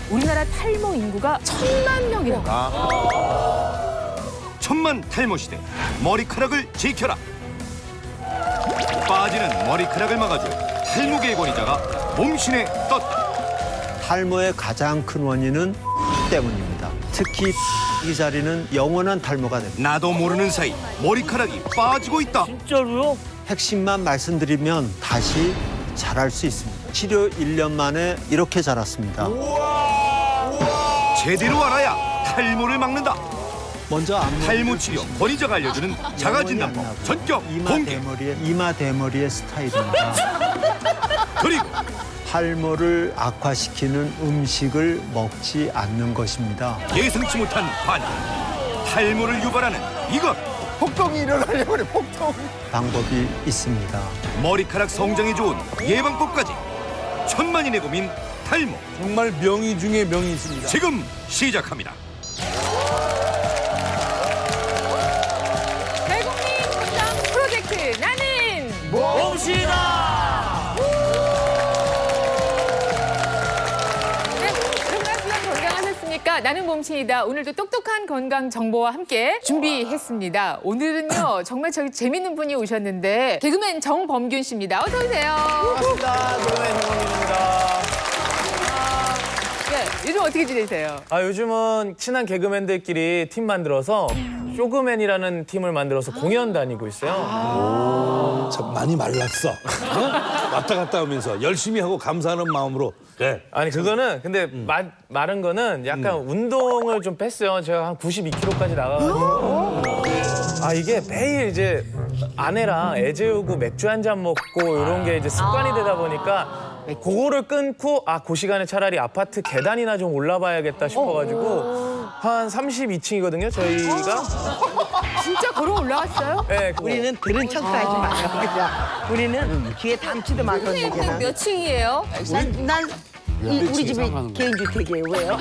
우리나라 탈모 인구가 1,000만 명이라고. 1000만 탈모 시대 머리카락을 지켜라. 빠지는 머리카락을 막아줄 탈모계의 권위자가 몸신에 떴다. 탈모의 가장 큰 원인은 때문입니다. 특히 이 자리는 영원한 탈모가 됩니다. 나도 모르는 사이 머리카락이 빠지고 있다. 진짜로요? 핵심만 말씀드리면 다시 자랄 수 있습니다. 치료 1년 만에 이렇게 자랐습니다. 제대로 알아야 탈모를 막는다. 먼저 앞머리 탈모 치료 권위자가 알려주는 자가진단법 전격 공개. 이마 대머리의 스타일입니다. 그리고 탈모를 악화시키는 음식을 먹지 않는 것입니다. 예상치 못한 반응. 탈모를 유발하는 이것. 폭동이 일어나려고 그래, 폭동. 방법이 있습니다. 머리카락 성장에 좋은 예방법까지. 천만인의 고민 탈모. 정말 명의 중에 명이 있습니다. 지금 시작합니다. 대국민 건강 프로젝트 나는 봅시다! 네, 여러분 하시면 건강하셨습니까? 나는 몸신이다. 오늘도 똑똑한 건강 정보와 함께 준비했습니다. 오늘은요 정말 저기 재밌는 분이 오셨는데 개그맨 정범균 씨입니다. 어서 오세요. 반갑습니다. 개그맨 정범균입니다. 네, 요즘 어떻게 지내세요? 요즘은 친한 개그맨들끼리 팀 만들어서 쇼그맨이라는 팀을 만들어서 공연 다니고 있어요. 참 많이 말랐어. 어? 왔다 갔다 하면서 열심히 하고 감사하는 마음으로. 그래. 아니 그거는 근데 마른 거는 약간 운동을 좀 뺐어요. 제가 한 92kg까지 나가가지고 이게 매일 이제 아내랑 애 재우고 맥주 한 잔 먹고 이런 게 이제 습관이 되다 보니까 그거를 끊고 그 시간에 차라리 아파트 계단이나 좀 올라봐야겠다 싶어가지고 한 32층이거든요 저희가. 진짜 걸어 올라왔어요? 네, 우리는 들은 척도 하지 마요. 그냥 우리는 귀에 담지도 마 그런 얘기는. 몇 층이에요? 난 우리 집이 개인주택이에요. 왜요?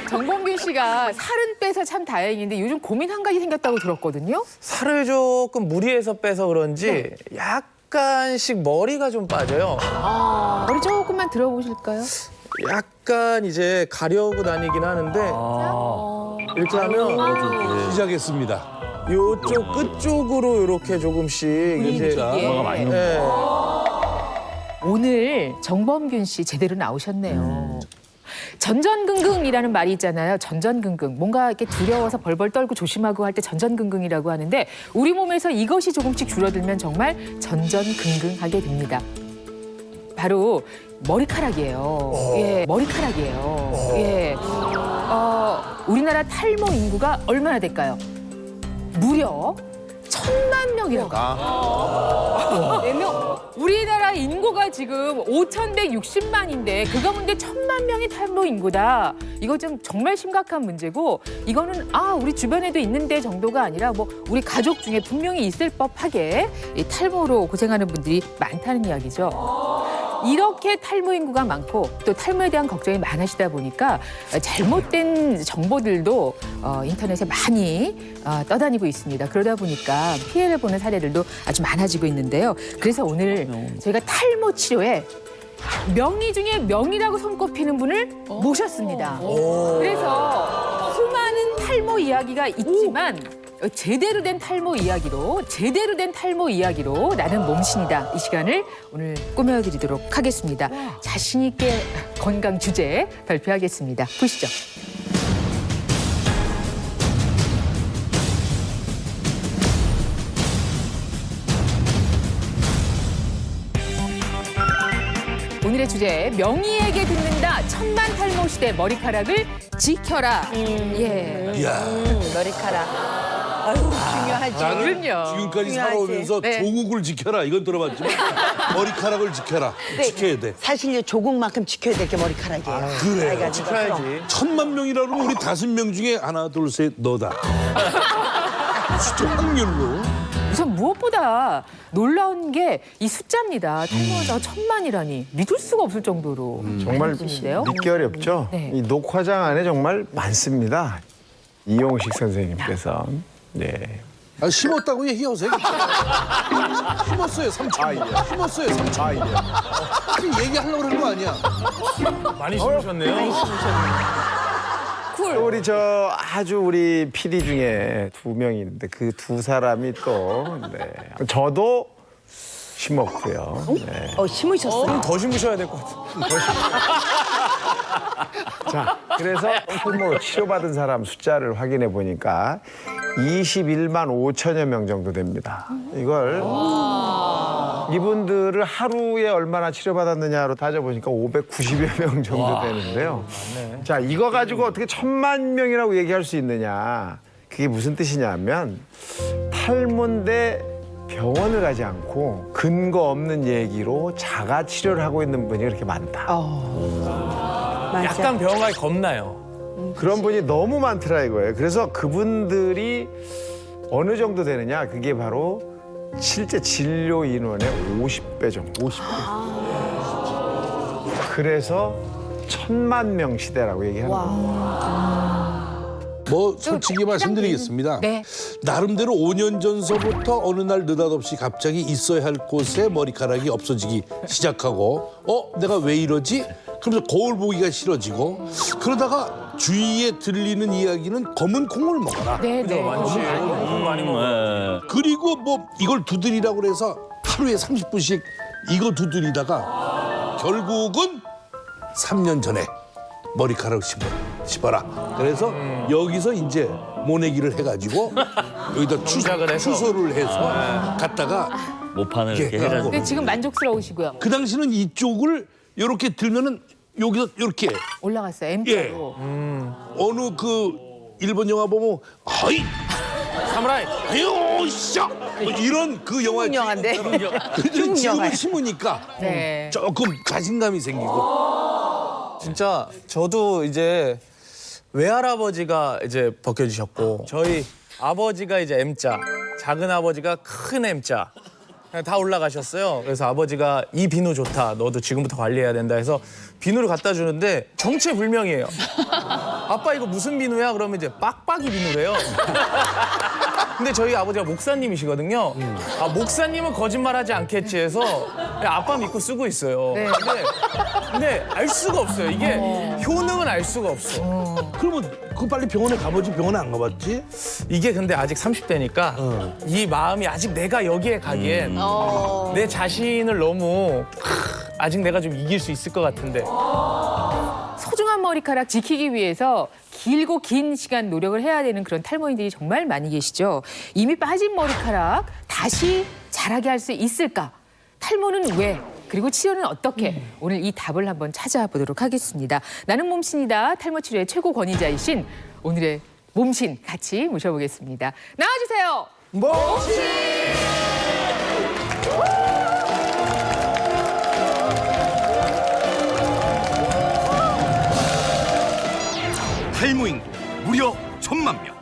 정범균 씨가 살은 빼서 참 다행인데 요즘 고민 한 가지 생겼다고 들었거든요. 살을 조금 무리해서 빼서 그런지 약간씩 머리가 좀 빠져요. 머리 조금만 들어보실까요? 약간 이제 가려고 다니긴 하는데 이렇게 하면 시작했습니다. 이쪽 끝 쪽으로 이렇게 조금씩 이제 네. 오늘 정범균 씨 제대로 나오셨네요. 전전긍긍이라는 말이 있잖아요. 전전긍긍. 뭔가 이렇게 두려워서 벌벌 떨고 조심하고 할 때 전전긍긍이라고 하는데 우리 몸에서 이것이 조금씩 줄어들면 정말 전전긍긍하게 됩니다. 바로 머리카락이에요. 예, 머리카락이에요. 예. 우리나라 탈모 인구가 얼마나 될까요? 무려 1,000만 명이라고. 4명. 우리나라 인구가 지금 5,160만인데 그 가운데 1,000만 명이 탈모 인구다. 이거 좀 정말 심각한 문제고 이거는 우리 주변에도 있는데 정도가 아니라 뭐 우리 가족 중에 분명히 있을 법하게 이 탈모로 고생하는 분들이 많다는 이야기죠. 이렇게 탈모 인구가 많고 또 탈모에 대한 걱정이 많으시다 보니까 잘못된 정보들도 인터넷에 많이 떠다니고 있습니다. 그러다 보니까 피해를 보는 사례들도 아주 많아지고 있는데요. 그래서 오늘 저희가 탈모 치료에 명의 중에 명의라고 손꼽히는 분을 모셨습니다. 그래서 수많은 탈모 이야기가 있지만 제대로 된 탈모 이야기로 나는 몸신이다. 이 시간을 오늘 꾸며드리도록 하겠습니다. 자신 있게 건강 주제 발표하겠습니다. 보시죠. 오늘의 주제 명의에게 듣는다. 1,000만 탈모 시대 머리카락을 지켜라. 예. 이야. 머리카락. 아유, 중요하지. 나는 그럼요. 지금까지 중요하지. 살아오면서 네. 조국을 지켜라 이건 들어봤지만 머리카락을 지켜라. 지켜야 돼. 사실 이 조국만큼 지켜야 될 게 머리카락이에요. 그래요. 나이가 지켜야지. 1,000만 명이라 그러면 우리 5명 중에 하나, 둘, 셋 너다. 진짜 확률로. 우선 무엇보다 놀라운 게 이 숫자입니다. 탈모자가 1,000만이라니 믿을 수가 없을 정도로 정말 분인데요. 믿기 어렵죠. 네. 이 녹화장 안에 정말 많습니다. 이용식 선생님께서. 네. 아, 심었다고 얘기하세요. 심었어요, 삼촌. 심었어요, 삼촌. 얘기하려고 그런 거 아니야. 많이 심으셨네요. 우리 저 아주 우리 PD 중에 2명이 있는데 그 2사람이 또 저도 심었고요. 네. 심으셨어요? 더 심으셔야 될 것 같아요. 자, 그래서 뭐 치료받은 사람 숫자를 확인해 보니까 21만 5천여 명 정도 됩니다. 이걸 이분들을 하루에 얼마나 치료받았느냐로 따져보니까 590여 명 정도 되는데요. 자, 이거 가지고 어떻게 1,000만 명이라고 얘기할 수 있느냐. 그게 무슨 뜻이냐면 탈모인데 병원을 가지 않고 근거 없는 얘기로 자가 치료를 하고 있는 분이 그렇게 많다. 맞아. 약간 병원 가기 겁나요. 그런 분이 너무 많더라 이거예요. 그래서 그분들이 어느 정도 되느냐, 그게 바로 실제 진료 인원의 50배 정도. 50배. 그래서 1,000만 명 시대라고 얘기하는 거예요. 뭐 솔직히 말씀드리겠습니다. 네. 나름대로 5년 전서부터 어느 날 느닷없이 갑자기 있어야 할 곳에 머리카락이 없어지기 시작하고 내가 왜 이러지? 그러면서 거울 보기가 싫어지고 그러다가 주위에 들리는 이야기는 검은 콩을 먹어라. 네, 네. 많이 먹어요. 그리고 뭐 이걸 두드리라고 그래서 하루에 30분씩 이거 두드리다가 결국은 3년 전에 머리카락을 씹어라. 그래서 여기서 이제 모내기를 해가지고 여기다 시작을 해서. 추소를 해서 갖다가 모판을 이렇게 이렇게 해가지고. 근데 지금 만족스러우시고요. 그 당시는 이쪽을 이렇게 들면은 여기서 이렇게 올라갔어요. 예. M자로. 어느 그 일본 영화 보면 하이 사무라이. 아유 샤 이런 그 영화 중국 영화인데. 근데 중국 지금은 영화야. 심으니까 네. 조금 자신감이 생기고 진짜 저도 이제 외할아버지가 이제 벗겨지셨고 저희 아버지가 이제 M자, 작은 아버지가 큰 M자 그냥 다 올라가셨어요. 그래서 아버지가 이 비누 좋다. 너도 지금부터 관리해야 된다 해서 비누를 갖다 주는데 정체불명이에요. 아빠 이거 무슨 비누야? 그러면 이제 빡빡이 비누래요. 근데 저희 아버지가 목사님이시거든요. 아 목사님은 거짓말하지 않겠지 해서 그냥 아빠 믿고 쓰고 있어요. 네. 근데 알 수가 없어요. 이게 효능은 알 수가 없어. 그러면 그 빨리 병원에 가보지 병원에 안 가봤지? 이게 근데 아직 30대니까 이 마음이 아직 내가 여기에 가기엔 내 자신을 너무 아직 내가 좀 이길 수 있을 것 같은데. 소중한 머리카락 지키기 위해서 길고 긴 시간 노력을 해야 되는 그런 탈모인들이 정말 많이 계시죠. 이미 빠진 머리카락 다시 자라게 할 수 있을까? 탈모는 왜? 그리고 치료는 어떻게? 오늘 이 답을 한번 찾아보도록 하겠습니다. 나는 몸신이다. 탈모 치료의 최고 권위자이신 오늘의 몸신 같이 모셔보겠습니다. 나와주세요. 탈모 인구 무려 1,000만 명.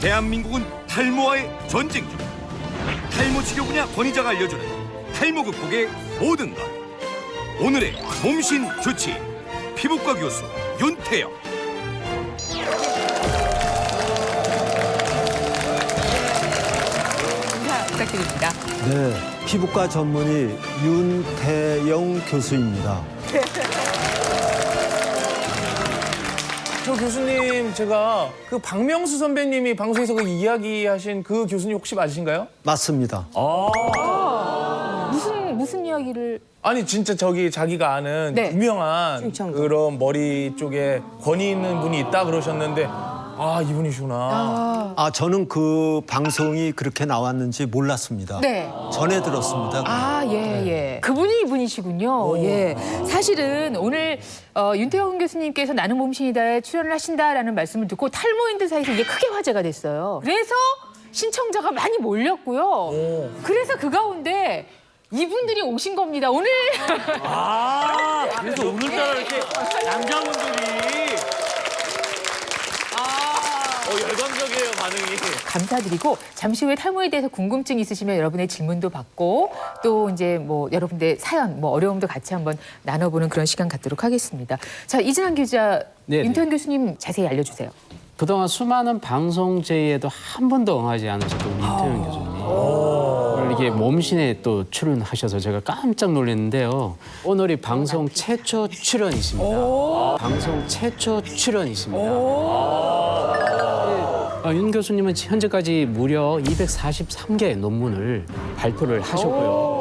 대한민국은 탈모와의 전쟁 중. 탈모 치료 분야 권위자가 알려주는 탈모 극복의 모든 것. 오늘의 몸신 주치 피부과 교수 윤태영. 인사 부탁드립니다. 네, 피부과 전문의 윤태영 교수입니다. 저 교수님 제가 그 박명수 선배님이 방송에서 그 이야기하신 그 교수님 혹시 맞으신가요? 맞습니다. 무슨 이야기를? 아니 진짜 저기 자기가 아는 네. 유명한 충청도. 그런 머리 쪽에 권위 있는 분이 있다 그러셨는데 아 이분이시구나. 저는 그 방송이 그렇게 나왔는지 몰랐습니다. 네. 전에 들었습니다. 아, 예, 예. 그분이 이분이시군요. 예. 사실은 오늘 윤태영 교수님께서 나는 몸신이다에 출연을 하신다라는 말씀을 듣고 탈모인들 사이에서 이게 크게 화제가 됐어요. 그래서 신청자가 많이 몰렸고요. 그래서 그 가운데 이분들이 오신 겁니다. 오늘 그래서 오늘따라 이렇게 남자분들이 열광적이에요 반응이. 감사드리고 잠시 후에 탈모에 대해서 궁금증 있으시면 여러분의 질문도 받고 또 이제 뭐 여러분들 사연 뭐 어려움도 같이 한번 나눠보는 그런 시간 갖도록 하겠습니다. 자, 이진환 기자, 네네. 윤태현 교수님 자세히 알려주세요. 그동안 수많은 방송제의에도 한 번도 응하지 않으셨던 우리 임태현 교수님. 오늘 이게 몸신에 또 출연하셔서 제가 깜짝 놀랐는데요. 오늘이 방송 최초 출연이십니다. 방송 최초 출연이십니다. 윤 교수님은 현재까지 무려 243개의 논문을 발표를 하셨고요.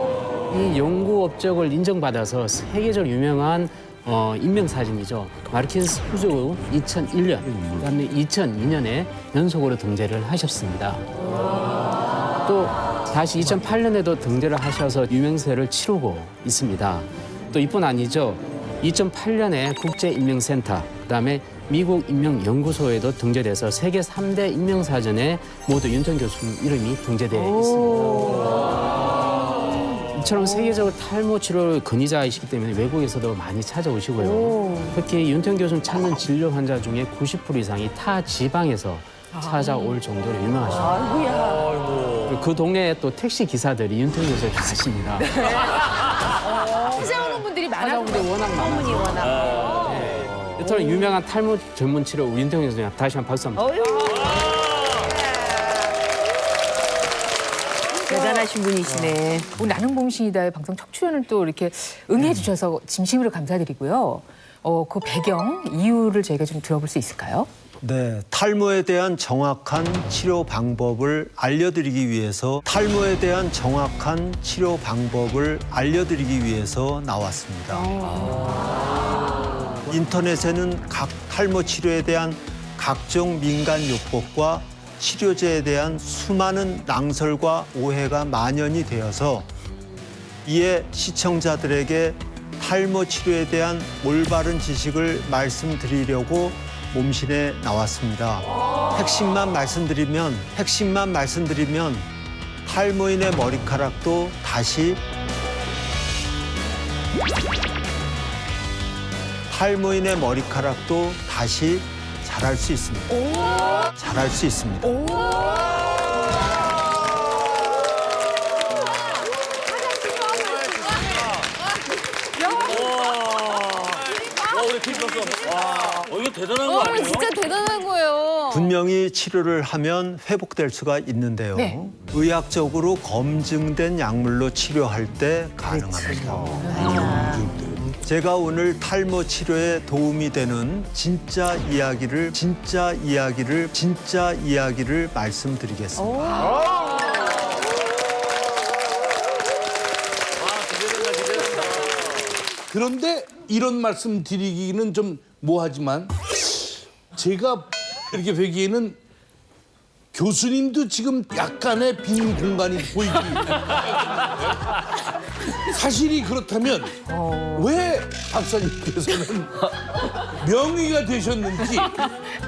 이 연구 업적을 인정받아서 세계적으로 유명한 인명사진이죠. 마르킨스 후조 2001년, 그다음에 2002년에 연속으로 등재를 하셨습니다. 또 다시 2008년에도 등재를 하셔서 유명세를 치르고 있습니다. 또 이뿐 아니죠. 2008년에 국제인명센터, 그다음에 미국 인명연구소에도 등재돼서 세계 3대 인명사전에 모두 윤태현 교수님 이름이 등재되어 있습니다. 이처럼 세계적으로 탈모 치료 권위자이시기 때문에 외국에서도 많이 찾아오시고요. 특히 윤태현 교수님 찾는 진료 환자 중에 90% 이상이 타 지방에서 찾아올 정도로 유명하십니다. 그 동네에 또 택시 기사들이 윤태현 교수를 다 아십니다. 찾아오는 분들이 많아. 찾아오는데 워낙 많아서. 이처럼 유명한 탈모 전문 치료 우리 윤태현 교수님 다시 한번 박수 한번. 대단하신 분이시네. 오늘 나는 봄신이다의 방송 첫 출연을 또 이렇게 응해 주셔서 진심으로 감사드리고요. 그 배경, 이유를 저희가 좀 들어볼 수 있을까요? 네, 탈모에 대한 정확한 치료 방법을 알려드리기 위해서 나왔습니다. 인터넷에는 각 탈모 치료에 대한 각종 민간 요법과 치료제에 대한 수많은 낭설과 오해가 만연이 되어서 이에 시청자들에게 탈모 치료에 대한 올바른 지식을 말씀드리려고 몸신에 나왔습니다. 핵심만 말씀드리면 탈모인의 머리카락도 다시 자랄 수 있습니다. 자랄 수 있습니다. 우리 팀 박수. 와, 이거 대단한 거 아니에요? 진짜 대단한 거예요. 분명히 치료를 하면 회복될 수가 있는데요. 네. 의학적으로 검증된 약물로 치료할 때 가능합니다. 제가 오늘 탈모 치료에 도움이 되는 진짜 이야기를 말씀드리겠습니다. 그런데 이런 말씀 드리기는 좀 뭐하지만 제가 이렇게 보기에는 교수님도 지금 약간의 빈 공간이 보이기 사실이 그렇다면 왜 박사님께서는 명의가 되셨는지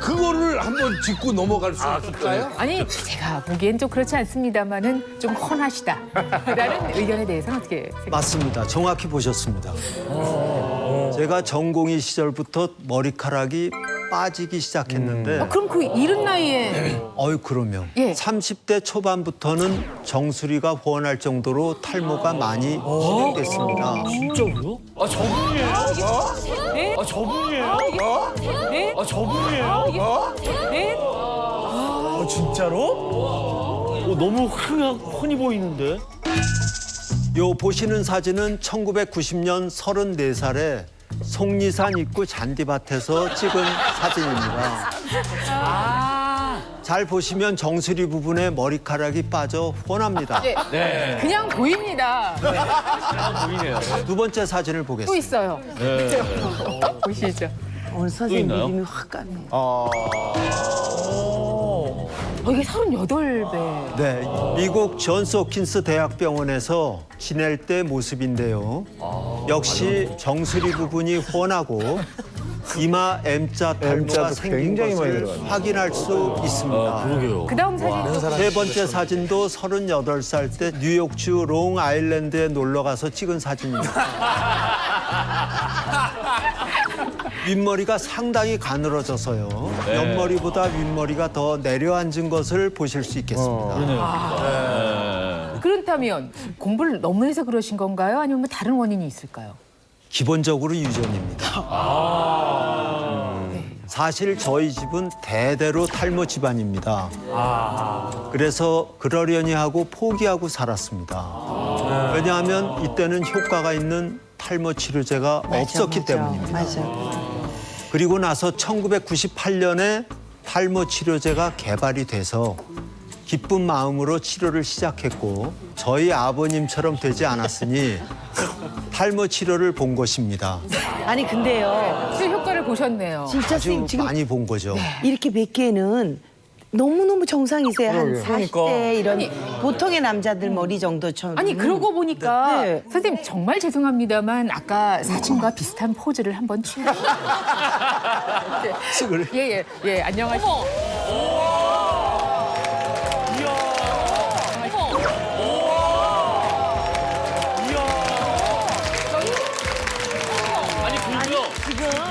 그거를 한번 짚고 넘어갈 수 있을까요? 아니, 제가 보기엔 좀 그렇지 않습니다만은 좀 훤하시다라는 의견에 대해서는 어떻게 생각하세요? 맞습니다. 정확히 보셨습니다. 제가 전공의 시절부터 머리카락이 빠지기 시작했는데 그럼 그 이른 나이에 그럼요. 예. 30대 초반부터는 정수리가 훤할 정도로 탈모가 많이 진행됐습니다. 진짜로요? 아, 저분이에요? 네? 아, 저분이에요? 네? 아, 저분이에요? 네? 아, 진짜로? 너무 훤히 보이는데? 요 보시는 사진은 1990년 34살에 속리산 입구 잔디밭에서 찍은 사진입니다. 잘 보시면 정수리 부분에 머리카락이 빠져 훤합니다. 네. 그냥 보입니다. 보이네요. 두 번째 사진을 또 보겠습니다. 있어요. 보시죠. 오늘 선생님 있나요? 이름이 확 가네. 이게 38배. 네, 미국 존스 홉킨스 대학병원에서 지낼 때 모습인데요. 역시 정수리 부분이 훤하고 이마 M자 탈모가 M자도 생긴 굉장히 많이 것을 들어가네. 확인할 수 있습니다. 그러게요. 그 다음 사진도 세 번째 사진도 38살 때 뉴욕주 롱 아일랜드에 놀러 가서 찍은 사진입니다. 윗머리가 상당히 가늘어져서요. 옆머리보다 윗머리가 더 내려앉은 것을 보실 수 있겠습니다. 그렇다면 공부를 너무 해서 그러신 건가요? 아니면 뭐 다른 원인이 있을까요? 기본적으로 유전입니다. 사실 저희 집은 대대로 탈모 집안입니다. 그래서 그러려니 하고 포기하고 살았습니다. 왜냐하면 이때는 효과가 있는 탈모 치료제가 없었기 때문입니다. 맞아. 그리고 나서 1998년에 탈모 치료제가 개발이 돼서 기쁜 마음으로 치료를 시작했고 저희 아버님처럼 되지 않았으니 탈모 치료를 본 것입니다. 아니 근데요. 실 효과를 보셨네요. 진짜 아주 선생님 지금 많이 본 거죠. 이렇게 뵙기에는 너무너무 정상이세요. 한 40대 이런 보통의 남자들 머리 정도처럼. 아니 그러고 보니까 네. 선생님 정말 죄송합니다만 아까 사진과 비슷한 포즈를 한번 취해. 예예 안녕하세요. 아니 그리고요.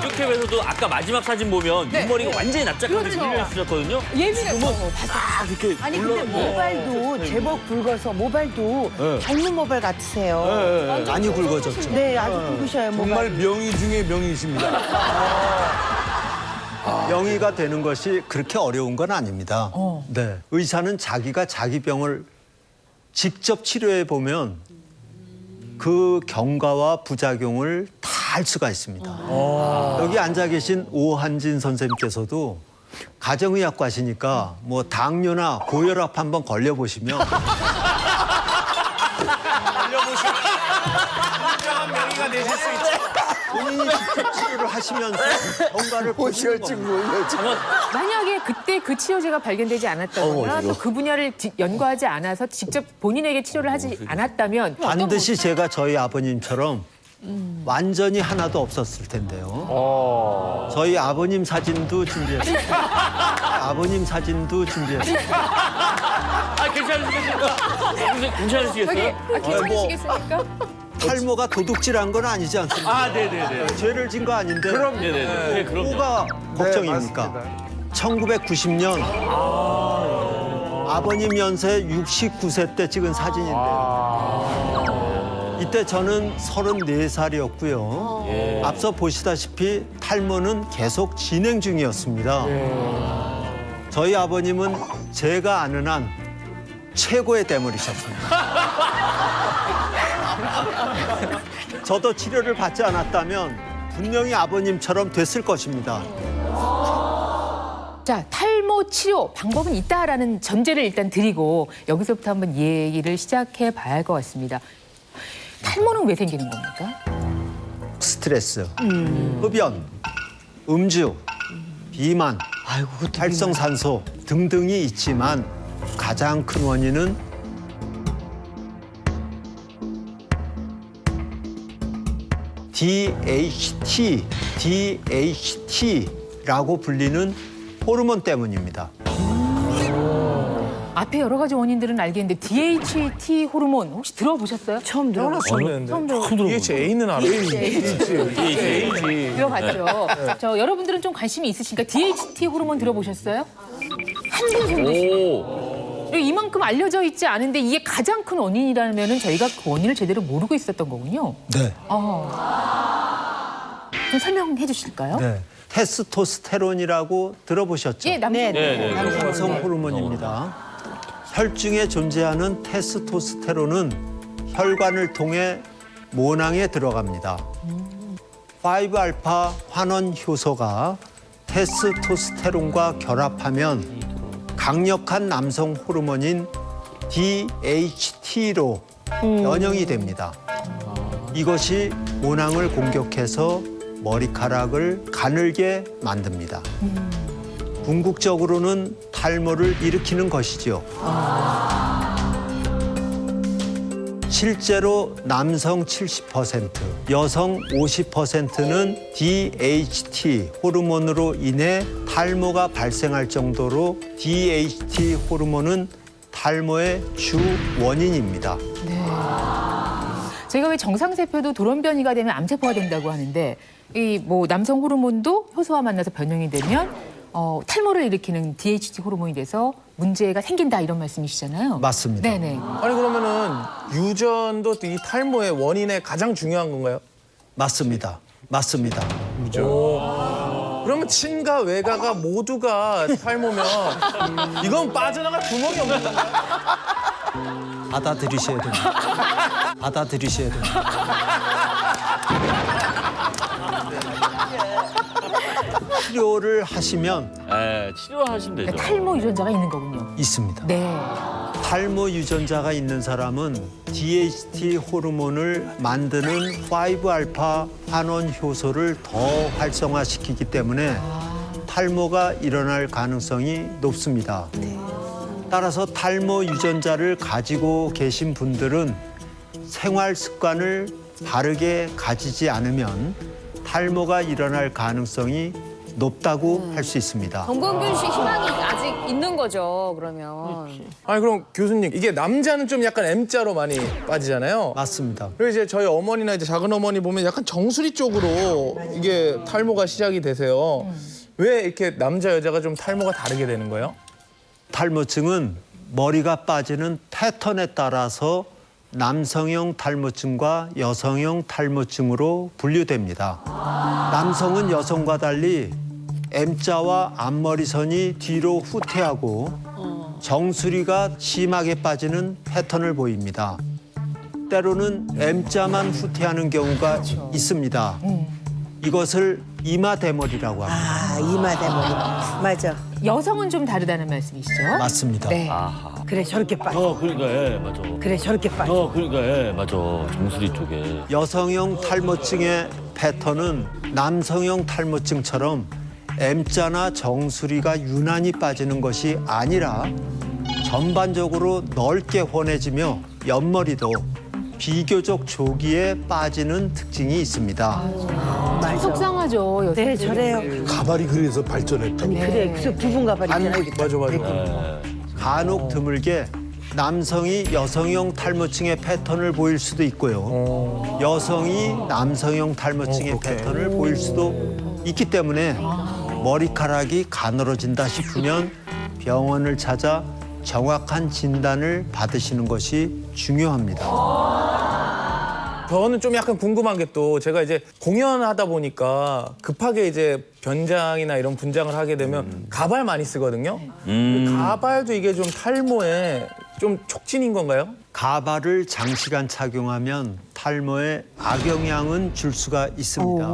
이렇게 해서도 아까 마지막 사진 보면 네. 눈머리가 완전히 납작하게 그렇죠. 밀려 있었거든요. 예민해. 딱 이렇게 아니 근데 모발도 제법 굵어서 모발도 젊은 모발 같으세요. 많이 굵어졌죠. 네, 아주 굵으셔요 모발. 정말 명의 중에 명의십니다. 명의가 되는 것이 그렇게 어려운 건 아닙니다. 네. 의사는 자기가 자기 병을 직접 치료해 보면 그 경과와 부작용을 다 알 수가 있습니다. 여기 앉아 계신 오한진 선생님께서도 가정의학과시니까 뭐 당뇨나 고혈압 한번 걸려보시면 본인이 직접 치료를 하시면서 경과를 보시는 겁니다. 만약에 그때 그 치료제가 발견되지 않았다거나 또 그 분야를 연구하지 않아서 직접 본인에게 치료를 하지 않았다면 반드시 제가 저희 아버님처럼 완전히 하나도 없었을 텐데요. 저희 아버님 사진도 준비했습니다. 아버님 사진도 준비했습니다. 아 괜찮으시겠습니까? 저기 괜찮으시겠어요? 괜찮으시겠습니까? 탈모가 도둑질한 건 아니지 않습니까? 아 네네네. 죄를 진 거 아닌데 네네네. 네, 그럼요. 뭐가 걱정입니까? 맞습니다. 1990년 아버님 연세 69세 때 찍은 사진인데요. 이때 저는 34살이었고요. 앞서 보시다시피 탈모는 계속 진행 중이었습니다. 저희 아버님은 제가 아는 한 최고의 대물이셨습니다. 저도 치료를 받지 않았다면 분명히 아버님처럼 됐을 것입니다. 자, 탈모 치료 방법은 있다라는 전제를 일단 드리고 여기서부터 한번 얘기를 시작해 봐야 할 것 같습니다. 탈모는 왜 생기는 겁니까? 스트레스, 흡연, 음주, 비만, 활성산소 등등이 있지만 가장 큰 원인은 DHT라고 불리는 호르몬 때문입니다. 앞에 여러 가지 원인들은 알겠는데 DHT 호르몬 혹시 들어보셨어요? 처음 들어봤어요. 처음 들어봤어요. DHA는 알아요. 들어봤죠. 저 여러분들은 좀 관심이 있으시니까 DHT 호르몬 들어보셨어요? 한 분 손 드시고. 이만큼 알려져 있지 않은데 이게 가장 큰 원인이라면은 저희가 그 원인을 제대로 모르고 있었던 거군요. 네. 좀 설명해 주실까요? 네. 테스토스테론이라고 들어보셨죠? 예, 남자. 남성 호르몬입니다. 혈중에 존재하는 테스토스테론은 혈관을 통해 모낭에 들어갑니다. 5알파 환원 효소가 테스토스테론과 결합하면 강력한 남성 호르몬인 DHT로 변형이 됩니다. 이것이 모낭을 공격해서 머리카락을 가늘게 만듭니다. 궁극적으로는 탈모를 일으키는 것이죠. 실제로 남성 70%, 여성 50%는 DHT 호르몬으로 인해 탈모가 발생할 정도로 DHT 호르몬은 탈모의 주 원인입니다. 저희가 왜 정상세포도 돌연변이가 되면 암세포가 된다고 하는데 이 뭐 남성 호르몬도 효소와 만나서 변형이 되면 탈모를 일으키는 DHT 호르몬이 돼서 문제가 생긴다 이런 말씀이시잖아요. 맞습니다. 네네. 아니 그러면은 유전도 이 탈모의 원인에 가장 중요한 건가요? 맞습니다. 맞습니다. 그러면 친가 외가가 모두가 탈모면 이건 빠져나갈 구멍이 없는 건가요? 받아들이셔야 됩니다. 받아들이셔야 됩니다. 치료를 하시면 예, 치료하시면 되죠. 탈모 유전자가 있는 거군요. 있습니다. 네. 탈모 유전자가 있는 사람은 DHT 호르몬을 만드는 5알파 환원 효소를 더 활성화시키기 때문에 탈모가 일어날 가능성이 높습니다. 따라서 탈모 유전자를 가지고 계신 분들은 생활 습관을 바르게 가지지 않으면 탈모가 일어날 가능성이 높다고 할 수 있습니다. 정범균 씨 희망이 아직 있는 거죠, 그러면. 아니 그럼 교수님 이게 남자는 좀 약간 M자로 많이 빠지잖아요. 맞습니다. 그리고 이제 저희 어머니나 이제 작은 어머니 보면 약간 정수리 쪽으로 이게 탈모가 시작이 되세요. 왜 이렇게 남자 여자가 좀 탈모가 다르게 되는 거예요? 탈모증은 머리가 빠지는 패턴에 따라서 남성형 탈모증과 여성형 탈모증으로 분류됩니다. 남성은 여성과 달리 M자와 앞머리선이 뒤로 후퇴하고 정수리가 심하게 빠지는 패턴을 보입니다. 때로는 M자만 후퇴하는 경우가 있습니다. 이것을 이마대머리라고 합니다. 아, 이마대머리. 맞아. 여성은 좀 다르다는 말씀이시죠? 맞습니다. 네. 그래, 저렇게 빠져. 그러니까 예, 맞아. 그래, 저렇게 빠져. 그러니까 예, 맞아. 정수리 쪽에. 여성형 탈모증의 패턴은 남성형 탈모증처럼 M자나 정수리가 유난히 빠지는 것이 아니라 전반적으로 넓게 훤해지며 옆머리도 비교적 조기에 빠지는 특징이 있습니다. 참 속상하죠. 여성들이. 네, 저래요. 가발이 그래서 발전했다고. 그래, 그래서 부분 가발이잖아. 맞아. 간혹 드물게 남성이 여성형 탈모증의 패턴을 보일 수도 있고요. 여성이 남성형 탈모증의 패턴을 보일 수도 있기 때문에 머리카락이 가늘어진다 싶으면 병원을 찾아 정확한 진단을 받으시는 것이 중요합니다. 저는 좀 약간 궁금한 게 또 제가 이제 공연하다 보니까 급하게 이제 변장이나 이런 분장을 하게 되면 가발 많이 쓰거든요. 가발도 이게 좀 탈모에 좀 촉진인 건가요? 가발을 장시간 착용하면 탈모에 악영향은 줄 수가 있습니다.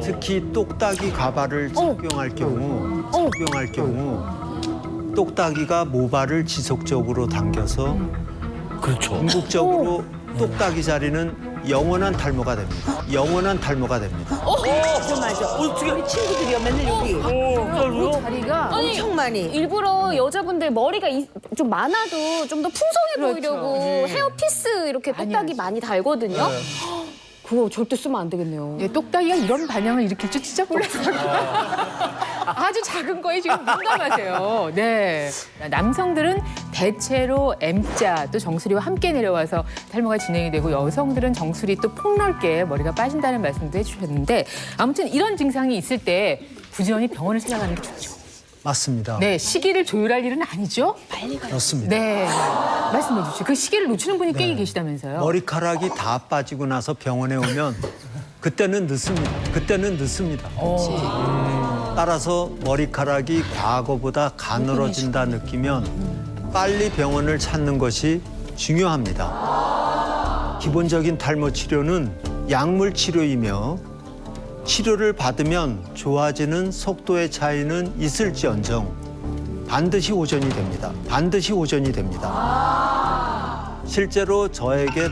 특히 똑딱이 가발을 착용할 경우 똑딱이가 모발을 지속적으로 당겨서 그렇죠. 궁극적으로 똑딱이 자리는 영원한 탈모가 됩니다. 영원한 탈모가 됩니다. 맞아. 우리 친구들이요, 맨날 여기. 그 자리가 엄청 많이. 일부러 여자분들 머리가 좀 많아도 좀 더 풍성해 보이려고 헤어피스 이렇게 똑딱이 많이 달거든요. 그거 절대 쓰면 안 되겠네요. 네, 똑딱이가 이런 반향을 일으킬 줄 진짜 몰랐어요. 아주 작은 거에 지금 민감하세요. 네. 남성들은 대체로 M자 또 정수리와 함께 내려와서 탈모가 진행이 되고 여성들은 정수리 또 폭넓게 머리가 빠진다는 말씀도 해주셨는데 아무튼 이런 증상이 있을 때 부지런히 병원을 찾아가는 게 좋죠. 맞습니다. 네, 시기를 조율할 일은 아니죠? 그렇습니다. 네. 말씀해 주시죠. 그 시기를 놓치는 분이 꽤 계시다면서요. 머리카락이 다 빠지고 나서 병원에 오면 그때는 늦습니다. 그때는 늦습니다. 따라서 머리카락이 과거보다 가늘어진다 느끼면 빨리 병원을 찾는 것이 중요합니다. 기본적인 탈모 치료는 약물 치료이며 치료를 받으면 좋아지는 속도의 차이는 있을지언정 반드시 호전이 됩니다. 반드시 호전이 됩니다. 실제로 저에게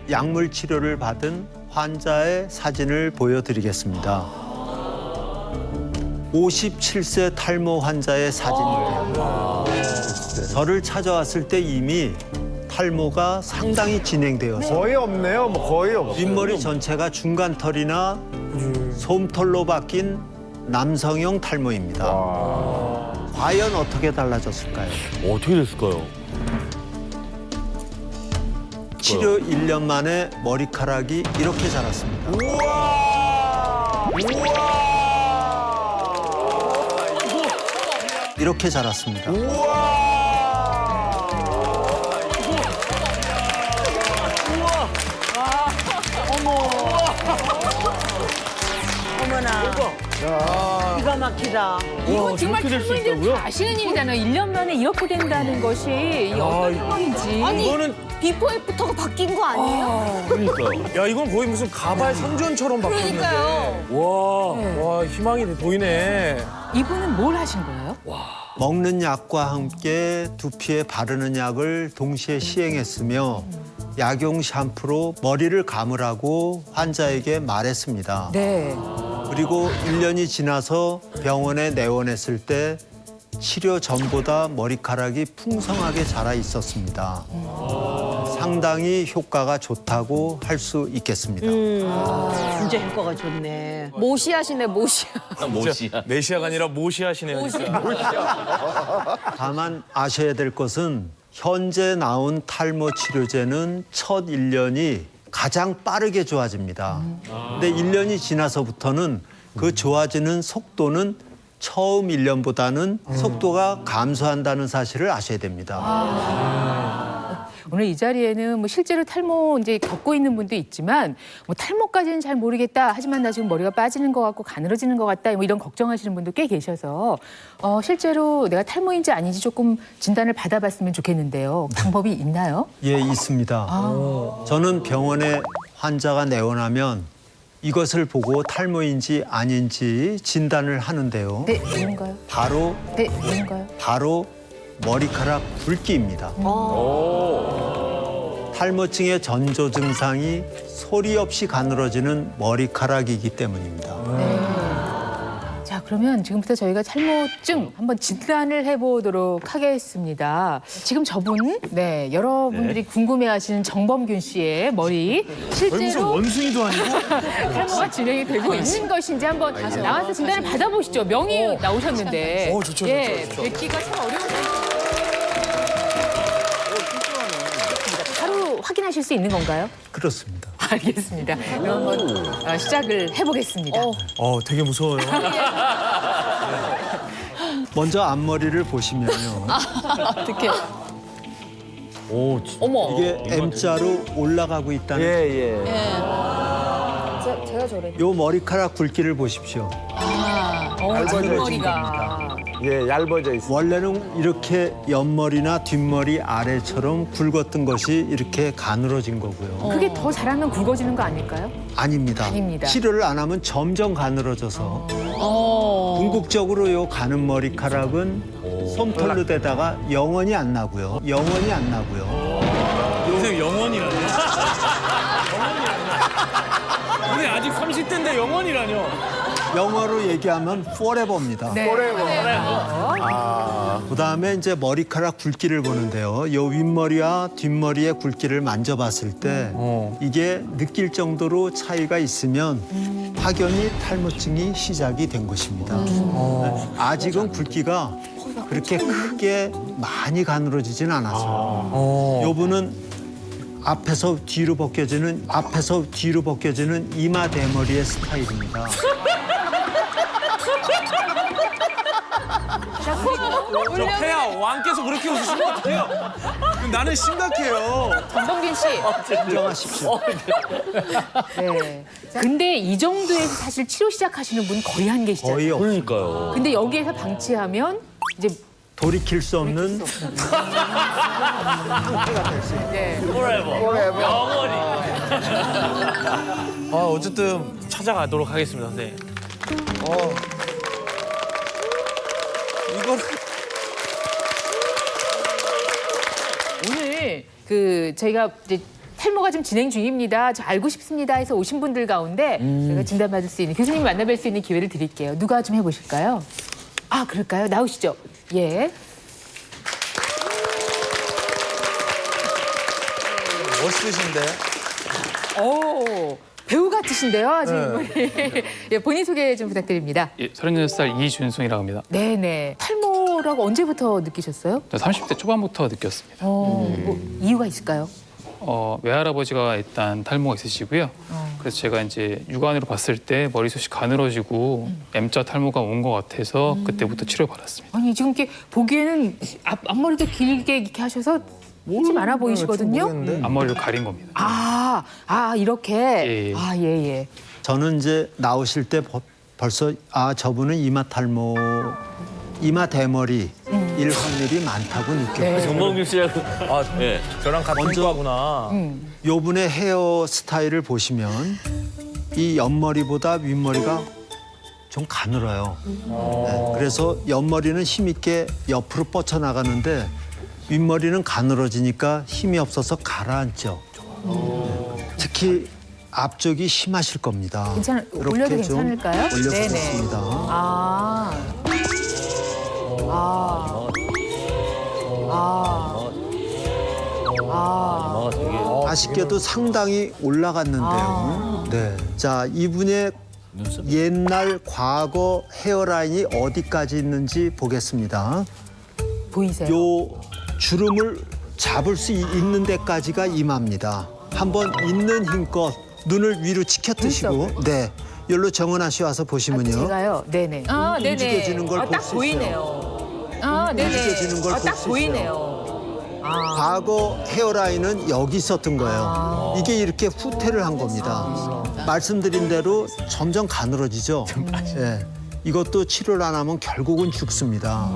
약물 치료를 받은 환자의 사진을 보여드리겠습니다. 57세 탈모 환자의 사진인데요. 저를 찾아왔을 때 이미 탈모가 상당히 진행되어서 거의 없네요. 뭐 거의 없어요. 윗머리 전체가 중간털이나 솜털로 바뀐 남성형 탈모입니다. 과연 어떻게 달라졌을까요? 어떻게 됐을까요? 치료 1년 만에 머리카락이 이렇게 자랐습니다. 이렇게 자랐습니다. 어머나. 기가 막히다. 이거 정말 탈모인들 다 아시는 일이잖아요. 1년 만에 이렇게 된다는 것이 이게 어떤 상황인지. 아니 이거는 비포 애프터가 바뀐 거 아니에요? 그러니까요. 야 이건 거의 무슨 가발 선전처럼 바뀌었는데. 그러니까요. 와 희망이 보이네. 이분은 뭘 하신 거예요? 먹는 약과 함께 두피에 바르는 약을 동시에 시행했으며 약용 샴푸로 머리를 감으라고 환자에게 말했습니다. 네. 그리고 1년이 지나서 병원에 내원했을 때 치료 전보다 머리카락이 풍성하게 자라 있었습니다. 상당히 효과가 좋다고 할 수 있겠습니다. 진짜 효과가 좋네. 모시하시네 모시아. 못이야. 메시아가 아니라 모시하시네요. 진짜. 다만 아셔야 될 것은 현재 나온 탈모 치료제는 첫 1년이 가장 빠르게 좋아집니다. 근데 1년이 지나서부터는 그 좋아지는 속도는 처음 1년보다는 속도가 감소한다는 사실을 아셔야 됩니다. 오늘 이 자리에는 뭐 실제로 탈모 이제 겪고 있는 분도 있지만 뭐 탈모까지는 잘 모르겠다. 하지만 나 지금 머리가 빠지는 것 같고 가늘어지는 것 같다. 뭐 이런 걱정하시는 분도 꽤 계셔서 실제로 내가 탈모인지 아닌지 조금 진단을 받아봤으면 좋겠는데요. 방법이 있나요? 예, 있습니다. 저는 병원에 환자가 내원하면 이것을 보고 탈모인지 아닌지 진단을 하는데요. 네, 뭔가요? 바로 네, 뭔가요? 머리카락 붉기입니다. 탈모증의 전조 증상이 소리 없이 가늘어지는 머리카락이기 때문입니다. 자, 그러면 지금부터 저희가 탈모증 한번 진단을 해보도록 하겠습니다. 지금 저분, 네, 여러분들이 궁금해하시는 정범균 씨의 머리 실제로 원숭이도 아니고. 탈모가 진행이 되고 있는 것인지 한번 나와서 진단을 받아보시죠. 명의 나오셨는데. 좋죠, 예, 좋죠. 뵙기가 참 어려운 바로 확인하실 수 있는 건가요? 그렇습니다. 알겠습니다. 그럼 한번 시작을 해보겠습니다. 되게 무서워요. 먼저 앞머리를 보시면요. 어떻게? 어머. 이게 M자로 올라가고 있다는 예. 제가 저래. 요 머리카락 굵기를 보십시오. 앞머리가. 예, 얇아져 있어. 원래는 이렇게 옆머리나 뒷머리 아래처럼 굵었던 것이 이렇게 가늘어진 거고요. 그게 더 자라면 굵어지는 거 아닐까요? 아닙니다. 아닙니다. 치료를 안 하면 점점 가늘어져서 궁극적으로 요 가는 머리카락은 솜털로 되다가 영원히 안 나고요. 영원히 안 나고요. 선생님 영원이라뇨? 우리 아직 30대인데 영원이라뇨? 영어로 얘기하면 forever입니다. 네. 그다음에 이제 머리카락 굵기를 보는데요. 요 윗머리와 뒷머리의 굵기를 만져봤을 때 이게 느낄 정도로 차이가 있으면 확연히 탈모증이 시작이 된 것입니다. 네. 아직은 굵기가 그렇게 크게 많이 가늘어지진 않았어요. 요 분은 앞에서 뒤로 벗겨지는 이마 대머리의 스타일입니다. 저 폐하 왕께서 그렇게 웃으시면 어떡해요? 나는 심각해요. 정범균 씨. 인정하십시오. 네. 근데 이 정도에서 사실 치료 시작하시는 분 거의 안 계시잖아요. 거의 없습니다. 그러니까요. 근데 여기에서 방치하면 이제 돌이킬 수 없는 상태가 될 수 있습니다. 네. 영원히. 어쨌든 찾아가도록 하겠습니다, 선생님. 이거 오늘 저희가 이제 탈모가 좀 진행 중입니다. 저 알고 싶습니다 해서 오신 분들 가운데 저희가 진단받을 수 있는 교수님 만나뵐 수 있는 기회를 드릴게요. 누가 좀 해보실까요? 아, 그럴까요? 나오시죠. 예. 멋있으신데. 오, 배우 같으신데요, 지금. 예, 본인 소개 좀 부탁드립니다. 예, 36살 이준승이라고 합니다. 네네. 탈모라고 언제부터 느끼셨어요? 30대 초반부터 느꼈습니다. 뭐 이유가 있을까요? 외할아버지가 일단 탈모가 있으시고요. 그래서 제가 이제 육안으로 봤을 때 머리숱이 가늘어지고 M자 탈모가 온 것 같아서 그때부터 치료받았습니다. 아니, 지금 이렇게 보기에는 앞머리도 길게 이렇게 하셔서 좀 많아 보이시거든요. 앞머리를 가린 겁니다. 이렇게. 예. 아, 예. 저는 이제 나오실 때 벌써 저분은 이마 탈모, 이마 대머리 일 확률이 많다고 느꼈고요. 정범균 씨하고 네. 저랑 같은 먼저- 과구나. 요분의 헤어 스타일을 보시면 이 옆머리보다 윗머리가 좀 가늘어요. 네, 그래서 옆머리는 힘있게 옆으로 뻗쳐나가는데 윗머리는 가늘어지니까 힘이 없어서 가라앉죠. 특히 앞쪽이 심하실 겁니다. 올려도 이렇게 좀 괜찮을까요? 올려보겠습니다. 아쉽게도 상당히 올라갔는데요. 네. 자, 이분의 옛날 과거 헤어라인이 어디까지 있는지 보겠습니다. 보이세요? 요 주름을 잡을 수 있는 데까지가 이마입니다. 한번 있는 힘껏 눈을 위로 치켜뜨시고 네. 여기로 정은아 씨 와서 보시면요. 제가요. 네네. 네네. 움직여지는 걸 볼 딱 수 보이네요. 네네. 움직여지는 걸 볼 딱 수 보이네요. 과거 헤어라인은 여기 있었던 거예요. 이게 이렇게 후퇴를 한 겁니다. 말씀드린 대로 점점 가늘어지죠. 예. 이것도 치료를 안 하면 결국은 죽습니다.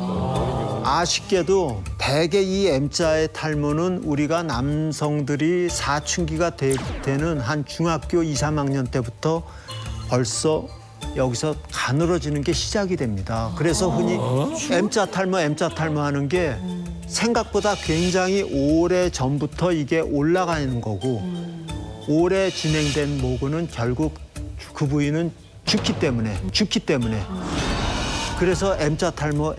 아쉽게도 대개 이 M자의 탈모는 우리가 남성들이 사춘기가 되는 한 중학교 2, 3학년 때부터 벌써 여기서 가늘어지는 게 시작이 됩니다. 그래서 흔히 M자 탈모 하는 게 생각보다 굉장히 오래 전부터 이게 올라가는 거고 오래 진행된 모근은 결국 그 부위는 죽기 때문에 그래서 M자 탈모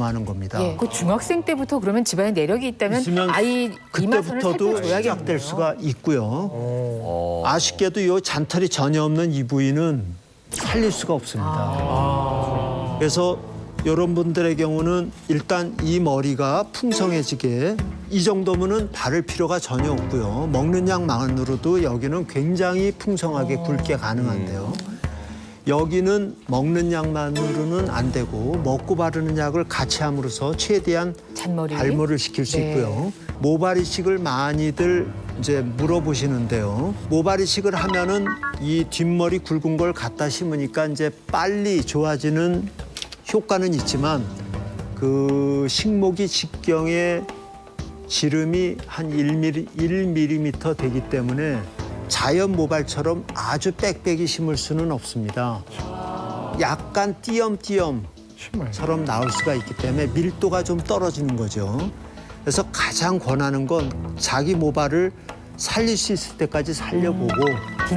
하는 겁니다. 예. 그 중학생 때부터 그러면 집안에 내력이 있다면 있으면 아이 이마선을 그때부터도 살펴줘야겠네요. 시작될 수가 있고요. 아쉽게도 이 잔털이 전혀 없는 이 부위는 살릴 수가 없습니다. 그래서 이런 분들의 경우는 일단 이 머리가 풍성해지게 이 정도면은 바를 필요가 전혀 없고요. 먹는 약만으로도 여기는 굉장히 풍성하게 굵게 가능한데요. 여기는 먹는 약만으로는 안 되고 먹고 바르는 약을 같이 함으로써 최대한 잔머리. 발모를 시킬 수 네. 있고요. 모발 이식을 많이들 이제 물어보시는데요. 모발 이식을 하면은 이 뒷머리 굵은 걸 갖다 심으니까 이제 빨리 좋아지는 효과는 있지만 그 식목이 직경의 지름이 한 1mm 되기 때문에 자연 모발처럼 아주 빽빽이 심을 수는 없습니다. 약간 띄엄띄엄처럼 나올 수가 있기 때문에 밀도가 좀 떨어지는 거죠. 그래서 가장 권하는 건 자기 모발을 살릴 수 있을 때까지 살려보고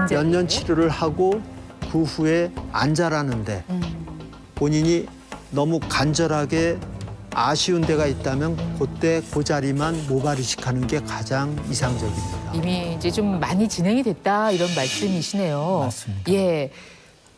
몇 년 치료를 하고 그 후에 안 자라는데 본인이 너무 간절하게 아쉬운 데가 있다면 그때 그 자리만 모발 이식하는 게 가장 이상적입니다. 이미 이제 좀 많이 진행이 됐다 이런 말씀이시네요. 맞습니다. 예.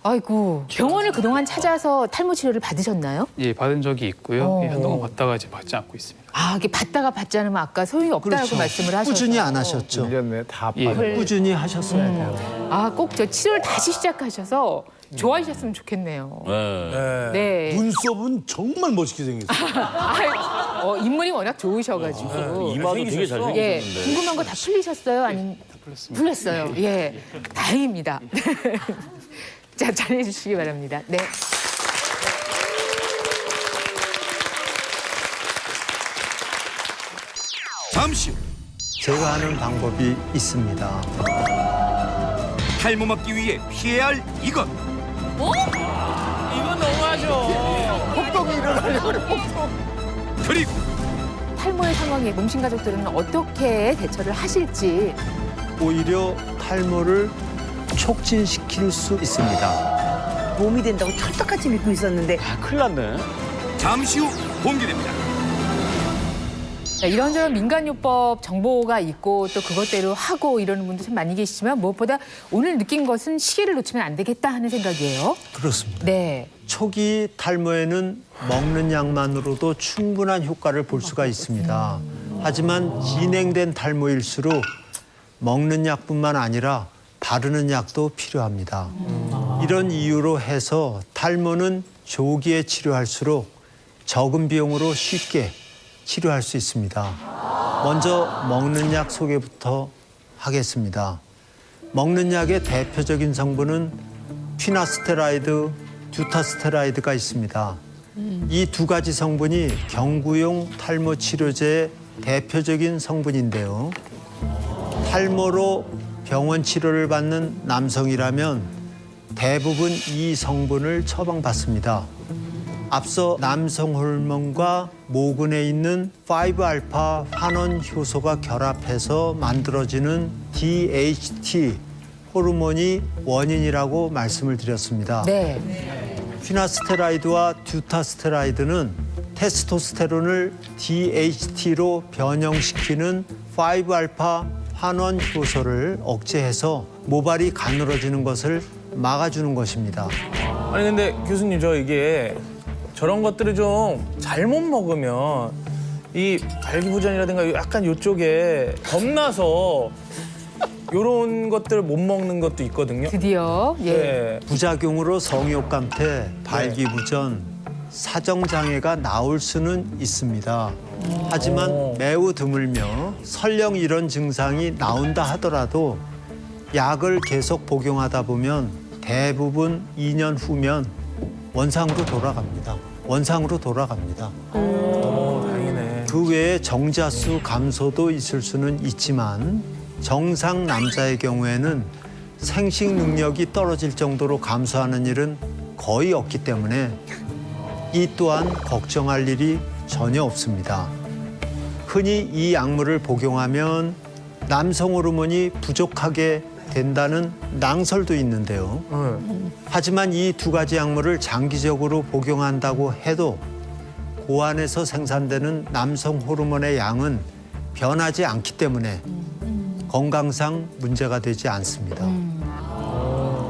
아이고 병원을 그동안 찾아서 탈모 치료를 받으셨나요? 예, 받은 적이 있고요. 예, 한동안 받다가 이제 받지 않고 있습니다. 이게 받다가 받지 않으면 아까 소용이 없다고 말씀을 하셔서 꾸준히 안 하셨죠. 1년 내에 다 예. 빠져. 꾸준히 하셨어야 돼요. 꼭 저 치료를 다시 시작하셔서 좋아하셨으면 좋겠네요. 네. 네. 눈썹은 정말 멋있게 생겼어요. 인물이 워낙 좋으셔가지고. 이마도 되게 잘생겼는데. 예, 궁금한 거 다 풀리셨어요? 아니면 풀렸어요. 예, 다행입니다. 자, 잘해 주시기 바랍니다. 네. 잠시 후 제가 하는 방법이 있습니다. 탈모 막기 위해 피해야 할 이것. 이건 너무하죠. 그리고 탈모의 상황에 몸신 가족들은 어떻게 대처를 하실지. 오히려 탈모를 촉진시킬 수 있습니다. 도움이 된다고 철떡같이 믿고 있었는데 큰일 났네. 잠시 후 공개됩니다. 자, 이런저런 민간요법 정보가 있고 또 그것대로 하고 이러는 분들 참 많이 계시지만 무엇보다 오늘 느낀 것은 시기를 놓치면 안 되겠다 하는 생각이에요. 그렇습니다. 네. 초기 탈모에는 먹는 약만으로도 충분한 효과를 볼 수가 있습니다. 하지만 진행된 탈모일수록 먹는 약뿐만 아니라 바르는 약도 필요합니다. 이런 이유로 해서 탈모는 조기에 치료할수록 적은 비용으로 쉽게 치료할 수 있습니다. 먼저 먹는 약 소개부터 하겠습니다. 먹는 약의 대표적인 성분은 피나스테라이드, 듀타스테라이드가 있습니다. 이 두 가지 성분이 경구용 탈모 치료제의 대표적인 성분인데요. 탈모로 병원 치료를 받는 남성이라면 대부분 이 성분을 처방받습니다. 앞서 남성 호르몬과 모근에 있는 5알파 환원 효소가 결합해서 만들어지는 DHT 호르몬이 원인이라고 말씀을 드렸습니다. 네. 휘나스테라이드와 듀타스테라이드는 테스토스테론을 DHT로 변형시키는 5알파 환원 효소를 억제해서 모발이 가늘어지는 것을 막아주는 것입니다. 아니 근데 교수님 저 이게 저런 것들을 좀 잘못 먹으면 이 발기부전이라든가 약간 이쪽에 겁나서 요런 것들 못 먹는 것도 있거든요. 드디어 예. 네. 부작용으로 성욕감퇴, 발기부전, 사정장애가 나올 수는 있습니다. 하지만 매우 드물며 설령 이런 증상이 나온다 하더라도 약을 계속 복용하다 보면 대부분 2년 후면 원상으로 돌아갑니다. 원상으로 돌아갑니다. 다행이네. 그 외에 정자수 감소도 있을 수는 있지만 정상 남자의 경우에는 생식 능력이 떨어질 정도로 감소하는 일은 거의 없기 때문에 이 또한 걱정할 일이 전혀 없습니다. 흔히 이 약물을 복용하면 남성 호르몬이 부족하게 된다는 낭설도 있는데요. 하지만 이 두 가지 약물을 장기적으로 복용한다고 해도 고안에서 생산되는 남성 호르몬의 양은 변하지 않기 때문에 건강상 문제가 되지 않습니다.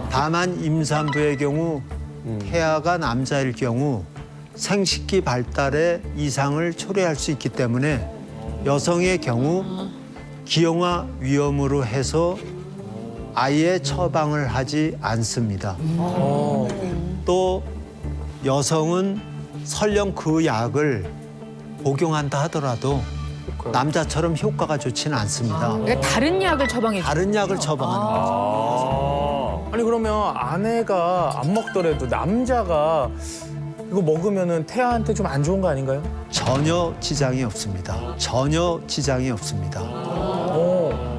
다만 임산부의 경우 태아가 남자일 경우 생식기 발달에 이상을 초래할 수 있기 때문에 여성의 경우 기형아 위험으로 해서 아예 처방을 하지 않습니다. 또 여성은 설령 그 약을 복용한다 하더라도 남자처럼 효과가 좋지는 않습니다. 그러니까 다른 약을 처방해 다른 약을 처방합니다. 아니 그러면 아내가 안 먹더라도 남자가 이거 먹으면은 태아한테 좀 안 좋은 거 아닌가요? 전혀 지장이 없습니다. 전혀 지장이 없습니다.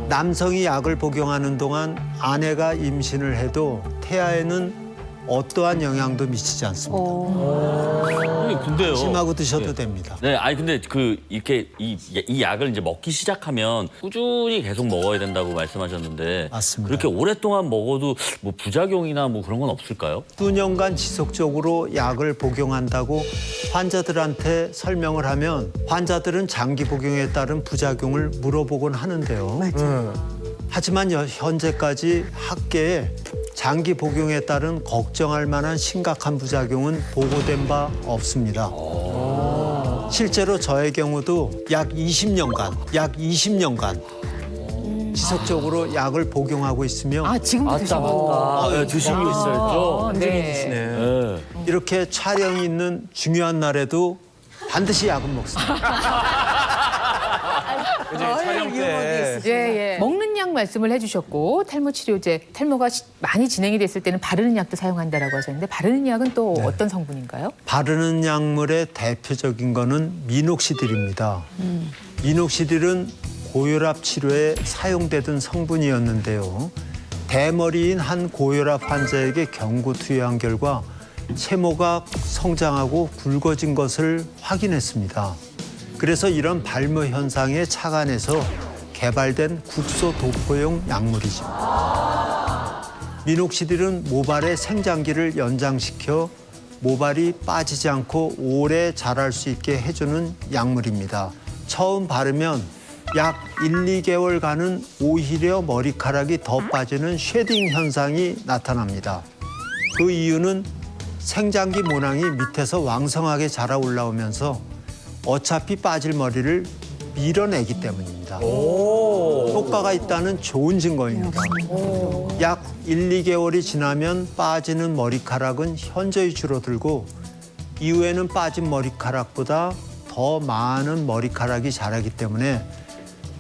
남성이 약을 복용하는 동안 아내가 임신을 해도 태아에는 어떠한 영향도 미치지 않습니다. 아니, 근데요. 심하고 드셔도 됩니다. 네, 아니 근데 이렇게 이 약을 이제 먹기 시작하면 꾸준히 계속 먹어야 된다고 말씀하셨는데 맞습니다. 그렇게 오랫동안 먹어도 뭐 부작용이나 뭐 그런 건 없을까요? 수년간 지속적으로 약을 복용한다고 환자들한테 설명을 하면 환자들은 장기 복용에 따른 부작용을 물어보곤 하는데요. 하지만 현재까지 학계에 장기 복용에 따른 걱정할 만한 심각한 부작용은 보고된 바 없습니다. 실제로 저의 경우도 약 20년간 지속적으로 약을 복용하고 있으며 아 지금도 드시고. 네, 드시고 있어요. 네. 네. 이렇게 촬영이 있는 중요한 날에도 반드시 약은 먹습니다. 이제 촬영 때 예. 먹는 약 말씀을 해주셨고 탈모 치료제, 탈모가 많이 진행이 됐을 때는 바르는 약도 사용한다라고 하셨는데 바르는 약은 또 어떤 성분인가요? 바르는 약물의 대표적인 거는 미녹시딜입니다. 미녹시딜은 고혈압 치료에 사용되던 성분이었는데요. 대머리인 한 고혈압 환자에게 경구 투여한 결과 채모가 성장하고 굵어진 것을 확인했습니다. 그래서 이런 발모 현상에 착안해서 개발된 국소 도포용 약물이죠. 미녹시딜은 모발의 생장기를 연장시켜 모발이 빠지지 않고 오래 자랄 수 있게 해주는 약물입니다. 처음 바르면 약 1, 2개월간은 오히려 머리카락이 더 빠지는 쉐딩 현상이 나타납니다. 그 이유는 생장기 모낭이 밑에서 왕성하게 자라 올라오면서 어차피 빠질 머리를 밀어내기 때문입니다. 효과가 있다는 좋은 증거입니다. 약 1, 2개월이 지나면 빠지는 머리카락은 현저히 줄어들고 이후에는 빠진 머리카락보다 더 많은 머리카락이 자라기 때문에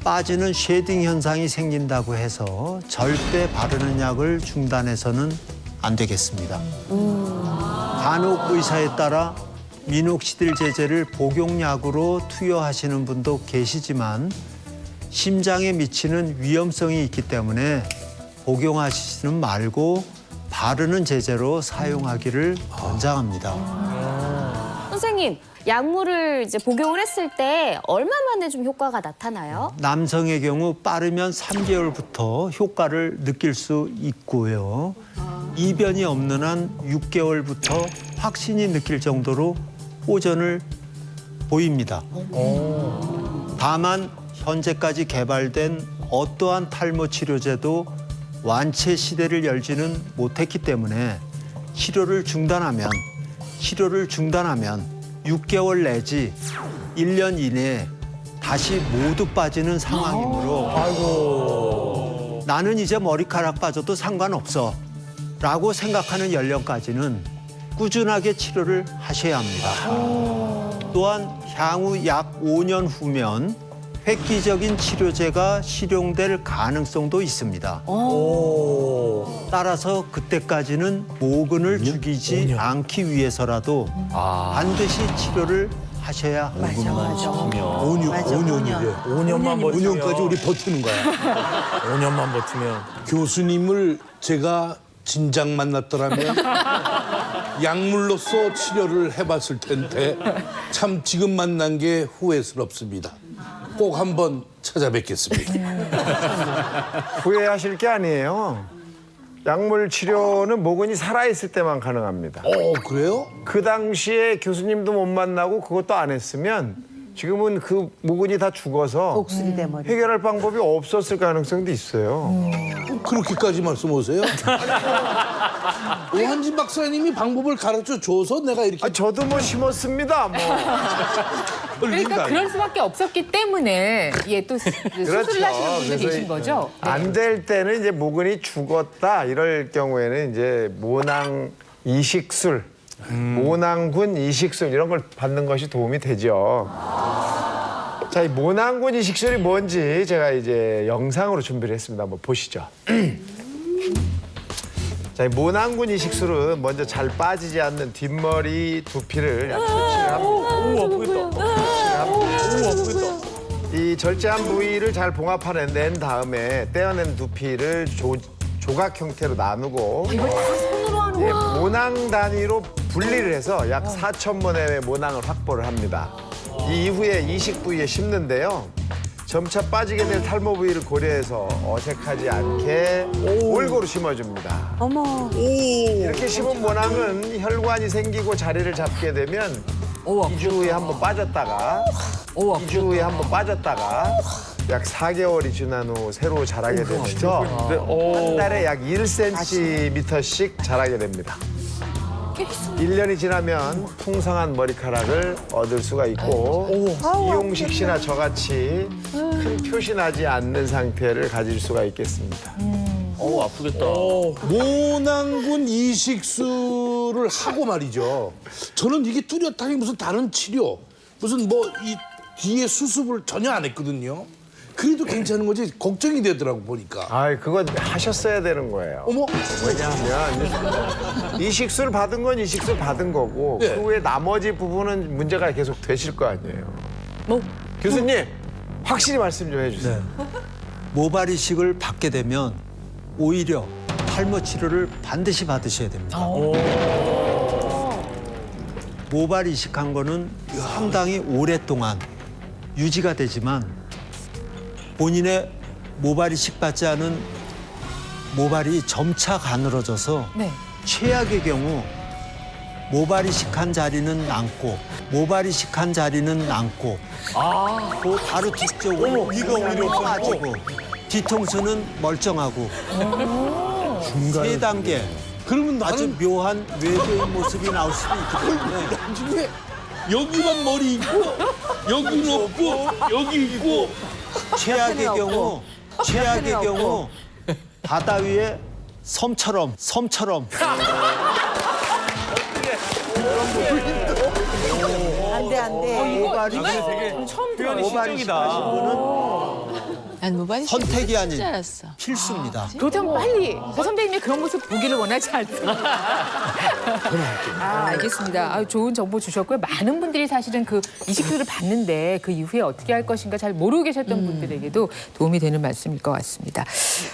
빠지는 쉐딩 현상이 생긴다고 해서 절대 바르는 약을 중단해서는 안 되겠습니다. 간혹 의사에 따라 미녹시딜 제제를 복용약으로 투여하시는 분도 계시지만 심장에 미치는 위험성이 있기 때문에 복용하시지는 말고 바르는 제제로 사용하기를 권장합니다. 선생님, 약물을 이제 복용을 했을 때 얼마 만에 좀 효과가 나타나요? 남성의 경우 빠르면 3개월부터 효과를 느낄 수 있고요. 이변이 없는 한 6개월부터 확신이 느낄 정도로 호전을 보입니다. 다만 현재까지 개발된 어떠한 탈모 치료제도 완치 시대를 열지는 못했기 때문에 치료를 중단하면 6개월 내지 1년 이내에 다시 모두 빠지는 상황이므로 나는 이제 머리카락 빠져도 상관없어 라고 생각하는 연령까지는 꾸준하게 치료를 하셔야 합니다. 또한 향후 약 5년 후면 획기적인 치료제가 실용될 가능성도 있습니다. 따라서 그때까지는 모근을 죽이지 않기 위해서라도 반드시 치료를 하셔야 합니다. 5년이래. 5년까지 우리 버티는 거야. 5년만 버티면. 교수님을 제가 진작 만났더라면 약물로서 치료를 해봤을 텐데 참 지금 만난 게 후회스럽습니다. 꼭 한번 찾아뵙겠습니다. 후회하실 게 아니에요. 약물 치료는 모근이 살아있을 때만 가능합니다. 그래요? 그 당시에 교수님도 못 만나고 그것도 안 했으면 지금은 그 모근이 다 죽어서 독수리 대머리. 해결할 방법이 없었을 가능성도 있어요. 그렇게까지 말씀하세요? 오한진 박사님이 방법을 가르쳐 줘서 내가 이렇게 저도 뭐 심었습니다. 뭐. 그러니까 그럴 수밖에 없었기 때문에 또 수술을 하시는 분도 계신 거죠. 안 될 때는 이제 모근이 죽었다 이럴 경우에는 이제 모낭 이식술, 모낭군 이식술 이런 걸 받는 것이 도움이 되죠. 자, 이 모낭군 이식술이 뭔지 제가 이제 영상으로 준비를 했습니다. 한번 보시죠. 자, 이 모낭군 이식술은 먼저 잘 빠지지 않는 뒷머리 두피를 약 터치를 합니다. 오, 아프겠다. 이 절제한 부위를 잘 봉합해낸 다음에 떼어낸 두피를 조각 형태로 나누고 모낭 단위로 분리를 해서 약 4,000번의 모낭을 확보를 합니다. 이 이후에 이식 부위에 심는데요. 점차 빠지게 될 탈모 부위를 고려해서 어색하지 않게 골고루 심어줍니다. 어머. 이렇게 심은 모낭은 혈관이 생기고 자리를 잡게 되면 2주 후에 한번 빠졌다가 2주 후에 한번 빠졌다가 약 4개월이 지난 후 새로 자라게 되면서 한 달에 약 1cm씩 자라게 됩니다. 1년이 지나면 풍성한 머리카락을 얻을 수가 있고 이용식 씨나 저같이 큰 표시 나지 않는 상태를 가질 수가 있겠습니다. 아프겠다. 모낭군 이식술을 하고 말이죠. 저는 이게 뚜렷하게 무슨 다른 치료, 무슨 뭐 이 뒤에 수습을 전혀 안 했거든요. 그래도 괜찮은 거지 걱정이 되더라고 보니까. 그거 하셨어야 되는 거예요. 어머, 왜냐하면 이식술 받은 건 이식술 받은 거고 네. 그 외에 나머지 부분은 문제가 계속 되실 거 아니에요. 교수님 확실히 말씀 좀 해주세요. 모발 이식을 받게 되면 오히려 탈모 치료를 반드시 받으셔야 됩니다. 모발 이식한 거는 상당히 오랫동안 유지가 되지만 본인의 모발 이식 받지 않은 모발이 점차 가늘어져서 최악의 경우 모발 이식한 자리는 남고 모발 이식한 자리는 남고 그 바로 뒤쪽으로 위가 오히려 빠지고 뒤통수는 멀쩡하고 세 단계 그러면 아주 나는 묘한 외계인 모습이 나올 수도 있기 때문에 나중에 여기만 머리 있고 여기는 없고 여기 있고 최악의 경우 바다 위에 섬처럼 안 돼. 모발이 처음 들어요. 모발이 심하신 분은 난 모발이 선택이 아닌 줄 알았어. 필수입니다. 그렇다면 빨리 그 선배님의 그런 모습 보기를 원하지 않습니다. 알겠습니다. 좋은 정보 주셨고요. 많은 분들이 사실은 그 이식표를 받는데 그 이후에 어떻게 할 것인가 잘 모르고 계셨던 분들에게도 도움이 되는 말씀일 것 같습니다.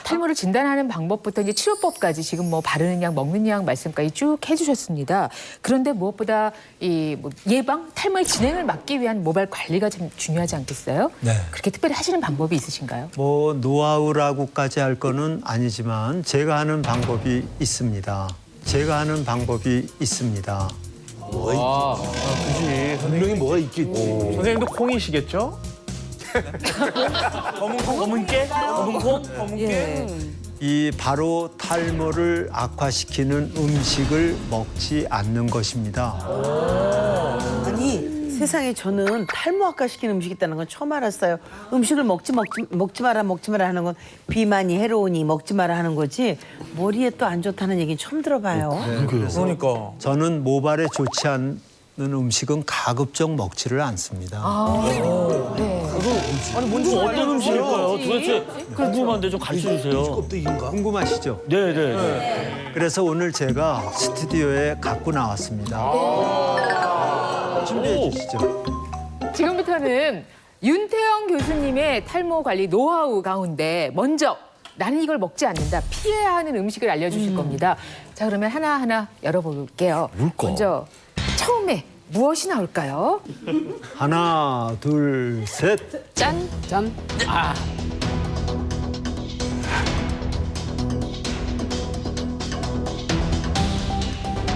탈모를 진단하는 방법부터 이제 치료법까지 지금 뭐 바르는 약, 먹는 약 말씀까지 쭉 해주셨습니다. 그런데 무엇보다 이 뭐 예방, 탈모의 진행을 막기 위한 모발 관리가 참 중요하지 않겠어요? 네. 그렇게 특별히 하시는 방법이 있으신가요? 뭐 노하우라고까지 할 거는 아니지만 제가 하는 방법이 있습니다. 분명히 뭐가 있겠지. 선생님도 콩이시겠죠? 검은 콩? 검은 깨? 검은 콩? 검은 깨? 이 바로 탈모를 악화시키는 음식을 먹지 않는 것입니다. 아니 세상에 저는 탈모 악화시키는 음식이 있다는 건 처음 알았어요. 음식을 먹지 마라 하는 건 비만이 해로우니 먹지 마라 하는 거지 머리에 또 안 좋다는 얘기는 처음 들어봐요. 그러니까. 저는 모발에 좋지 않는 음식은 가급적 먹지를 않습니다. 아니 뭔지 어떤 음식일까요? 도대체 궁금한데 좀 가르쳐 주세요. 껍데기인가? 궁금하시죠? 네네. 그래서 오늘 제가 스튜디오에 갖고 나왔습니다. 준비해 주시죠. 지금부터는 윤태영 교수님의 탈모 관리 노하우 가운데 먼저 나는 이걸 먹지 않는다, 피해야 하는 음식을 알려주실 겁니다. 자, 그러면 하나하나 열어볼게요. 먼저 처음에 무엇이 나올까요? 하나, 둘, 셋. 짠. 짠.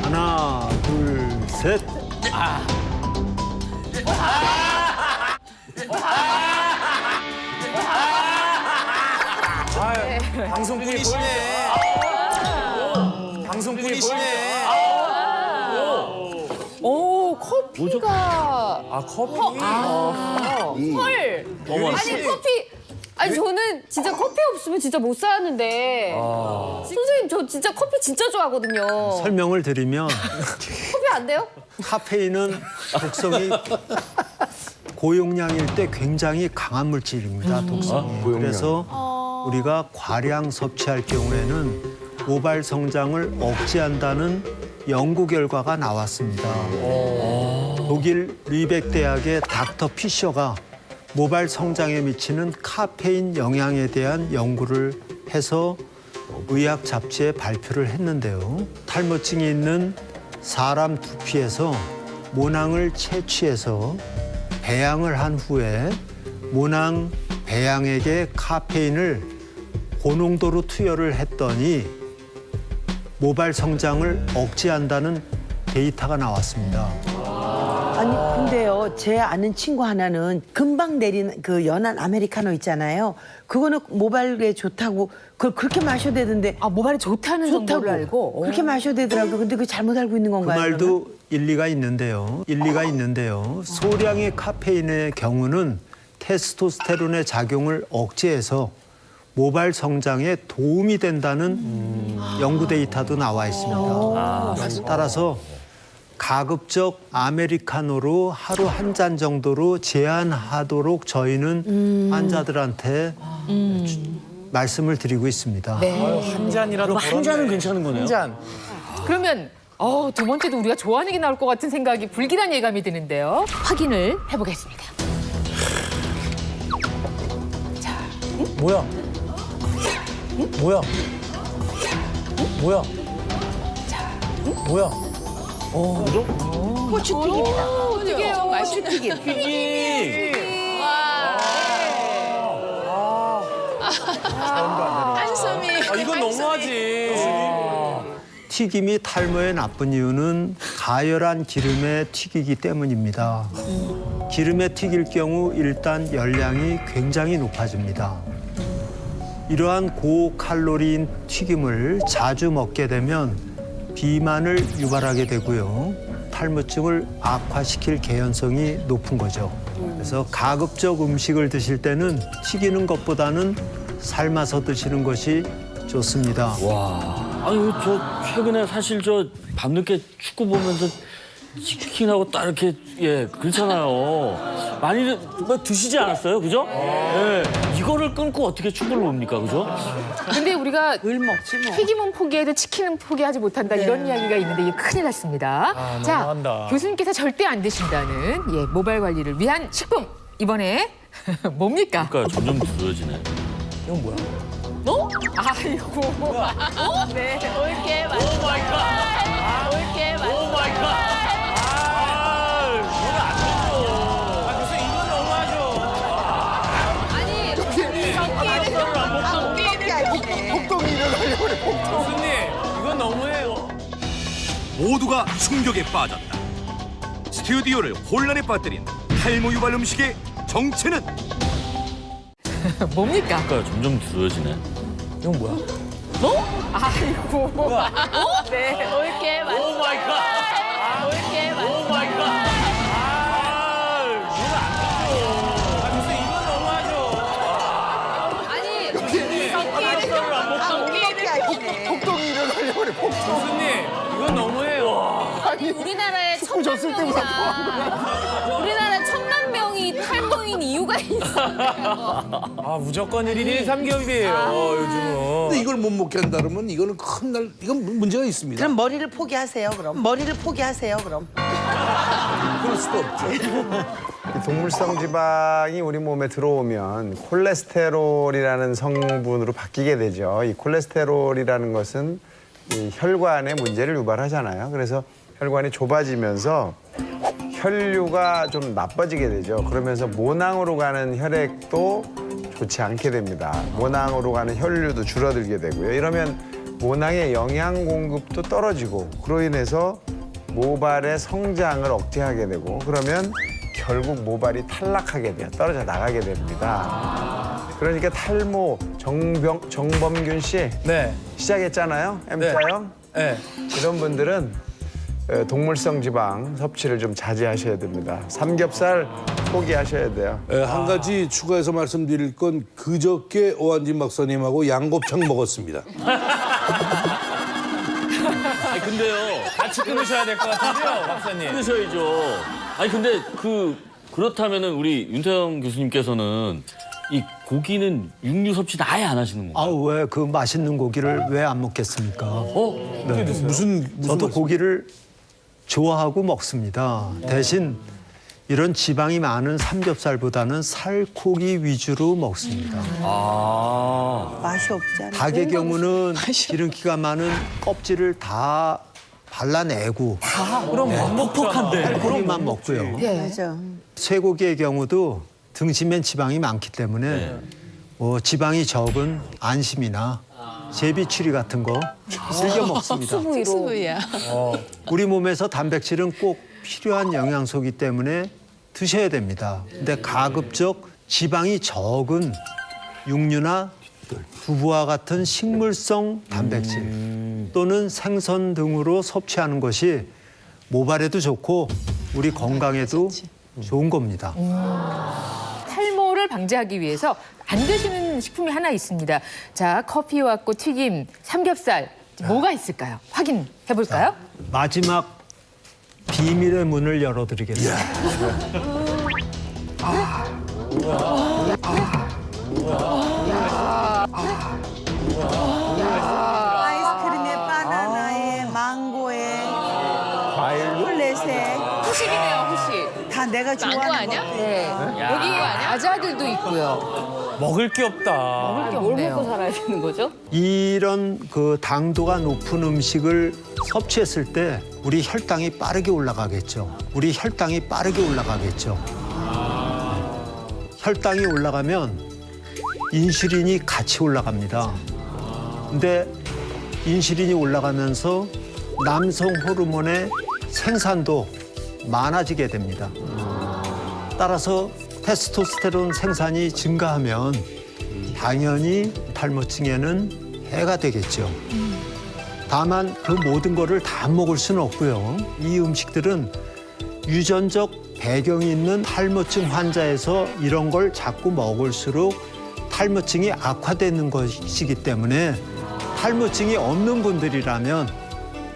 하나, 둘, 셋. 방송꾼이시네. 방송꾼이시네. 오, 커피가. 커피? 헐. 아니 커피. 아니 저는 진짜 커피 없으면 진짜 못 사는데. 선생님 저 진짜 커피 진짜 좋아하거든요. 설명을 드리면 커피 안 돼요? 카페인은 독성이 고용량일 때 굉장히 강한 물질입니다. 독성이. 그래서 우리가 과량 섭취할 경우에는 모발 성장을 억제한다는 연구 결과가 나왔습니다. 독일 리백 대학의 닥터 피셔가 모발 성장에 미치는 카페인 영향에 대한 연구를 해서 의학 잡지에 발표를 했는데요. 탈모증이 있는 사람 두피에서 모낭을 채취해서 배양을 한 후에 모낭 배양액에 카페인을 고농도로 투여를 했더니 모발 성장을 억제한다는 데이터가 나왔습니다. 아니 근데요 제 아는 친구 하나는 금방 내리는 그 연한 아메리카노 있잖아요. 그거는 모발에 좋다고 그걸 그렇게 마셔야 되던데. 모발에 좋다는 정보를 알고. 그렇게 마셔야 되더라고요. 근데 그거 잘못 알고 있는 그 건가요? 말도 일리가 있는데요. 소량의 카페인의 경우는 테스토스테론의 작용을 억제해서 모발 성장에 도움이 된다는 연구 데이터도 나와 있습니다. 따라서 가급적 아메리카노로 하루 한 잔 정도로 제한하도록 저희는 환자들한테 말씀을 드리고 있습니다. 한 잔이라도 한 잔은 괜찮은 거네요. 한 잔. 그러면 두 번째도 우리가 좋아하는 게 나올 것 같은 생각이 불길한 예감이 드는데요. 확인을 해보겠습니다. 뭐야? 뭐야? 뭐야? 뭐야? 고추튀김이다. 어떡해요. 고추튀김. 한숨이. 이건 너무하지. 튀김이 탈모에 나쁜 이유는 가열한 기름에 튀기기 때문입니다. 기름에 튀길 경우 일단 열량이 굉장히 높아집니다. 이러한 고칼로리인 튀김을 자주 먹게 되면 비만을 유발하게 되고요. 탈모증을 악화시킬 개연성이 높은 거죠. 그래서 가급적 음식을 드실 때는 튀기는 것보다는 삶아서 드시는 것이 좋습니다. 아니 저 최근에 사실 저 밤늦게 축구 보면서 치킨하고 딱 이렇게 그렇잖아요. 많이들 뭐 드시지 않았어요, 그죠? 예. 이거를 끊고 어떻게 축구를 옵니까, 그죠? 근데 우리가 을 먹지 뭐. 튀김은 포기해도 치킨은 포기하지 못한다 이런 이야기가 있는데 이게 큰일 났습니다. 자, 너무한다. 교수님께서 절대 안 드신다는 모발 관리를 위한 식품 이번에 뭡니까? 그러니까 점점 두려워지네. 이건 뭐야? 아이고. 네. 올게 맞. 오 마이 갓. 올게 맞. 오 마이 갓. 이거 안 되죠. 교수님 이건 너무하죠. 아니 교수님 이건 너무해요. 모두가 충격에 빠졌다. 스튜디오를 혼란에 빠뜨린 탈모 유발 음식의 정체는? 뭡니까? 그러니까 점점 두려워지네. 이건 뭐야? 아이고. 네. 올게 맞. 오 마이 갓. 올게 맞. 오 마이 갓. 이건 안 되죠. 교수님 이건 너무하죠. 아니 교수님 이건 너무해요. 우리나라에 1,000만 명이 탈모인 이유가 있어요. 아 무조건 1일 3겹이에요 요즘은. 근데 이걸 못 먹게 한다 그러면 이거는 이건 문제가 있습니다. 그럼 머리를 포기하세요. 그럼 머리를 포기하세요. 그럼. 그럴 수도 없죠. 이 동물성 지방이 우리 몸에 들어오면 콜레스테롤이라는 성분으로 바뀌게 되죠. 이 콜레스테롤이라는 것은 이 혈관에 문제를 유발하잖아요. 그래서 혈관이 좁아지면서 혈류가 좀 나빠지게 되죠. 그러면서 모낭으로 가는 혈액도 좋지 않게 됩니다. 모낭으로 가는 혈류도 줄어들게 되고요. 이러면 모낭의 영양 공급도 떨어지고 그로 인해서 모발의 성장을 억제하게 되고 그러면 결국 모발이 탈락하게 돼요. 떨어져 나가게 됩니다. 그러니까 탈모 정범균 씨 네. 시작했잖아요. M자형. 네. 이런 분들은 동물성 지방 섭취를 좀 자제하셔야 됩니다. 삼겹살 포기하셔야 돼요. 한 가지 추가해서 말씀드릴 건 그저께 오한진 박사님하고 양곱창 먹었습니다. 아니 근데요. 같이 끊으셔야 될 것 같은데요, 박사님. 끊으셔야죠. 아니 근데 그렇다면은 우리 윤태영 교수님께서는 이 고기는 육류 섭취는 아예 안 하시는 건가요? 왜 그 맛있는 고기를 왜 안 먹겠습니까? 네. 무슨 저도 고기를 좋아하고 먹습니다. 대신 이런 지방이 많은 삼겹살보다는 살코기 위주로 먹습니다. 맛이 없잖아요. 닭의 경우는 기름기가 많은 껍질을 다 발라내고 그럼 뻑뻑한데. 고기만 먹고요. 맞아. 쇠고기의 경우도 등심엔 지방이 많기 때문에 지방이 적은 안심이나 제비추리 같은 거 즐겨 먹습니다. 특수부위로. 우리 몸에서 단백질은 꼭 필요한 영양소이기 때문에 드셔야 됩니다. 근데 가급적 지방이 적은 육류나 두부와 같은 식물성 단백질 또는 생선 등으로 섭취하는 것이 모발에도 좋고 우리 건강에도 좋은 겁니다. 탈모를 방지하기 위해서 안 드시는 식품이 하나 있습니다. 자, 커피 왔고 튀김, 삼겹살 뭐가 있을까요? 확인해 볼까요? 마지막 비밀의 문을 열어드리겠습니다. 아이스크림에 바나나에 망고에 콜렛에 후식이네요, 후식. 다 내가 좋아하는 거. 네. 여기 과자들도 있고요. 먹을 게 없다. 먹을 게 뭘 없네요. 먹고 살아야 되는 거죠? 이런 그 당도가 높은 음식을 섭취했을 때 우리 혈당이 빠르게 올라가겠죠. 혈당이 올라가면 인슐린이 같이 올라갑니다. 근데 인슐린이 올라가면서 남성 호르몬의 생산도 많아지게 됩니다. 따라서 테스토스테론 생산이 증가하면 당연히 탈모층에는 해가 되겠죠. 다만 그 모든 거를 다 먹을 수는 없고요. 이 음식들은 유전적 배경이 있는 탈모증 환자에서 이런 걸 자꾸 먹을수록 탈모증이 악화되는 것이기 때문에 탈모증이 없는 분들이라면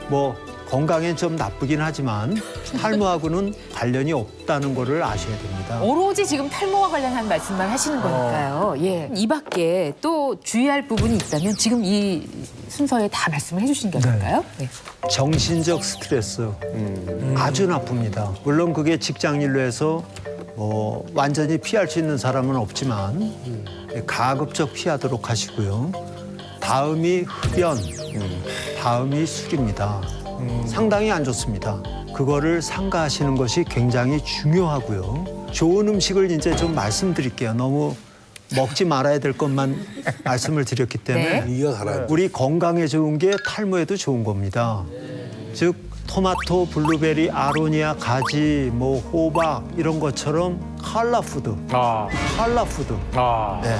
뭐 건강엔 좀 나쁘긴 하지만 탈모하고는 관련이 없다는 거를 아셔야 됩니다. 오로지 지금 탈모와 관련한 말씀만 하시는 거니까요. 예. 이 밖에 또 주의할 부분이 있다면 지금 이 순서에 다 말씀을 해주신 게 어떨까요? 네. 정신적 스트레스 아주 나쁩니다. 물론 그게 직장일로 해서 완전히 피할 수 있는 사람은 없지만 가급적 피하도록 하시고요. 다음이 흡연, 다음이 술입니다. 상당히 안 좋습니다. 그거를 삼가하시는 것이 굉장히 중요하고요. 좋은 음식을 이제 좀 말씀드릴게요. 너무 먹지 말아야 될 것만 말씀을 드렸기 때문에 이가 가라. 우리 건강에 좋은 게 탈모에도 좋은 겁니다. 즉 토마토, 블루베리, 아로니아, 가지, 호박 이런 것처럼 컬러푸드, 컬러푸드. 네.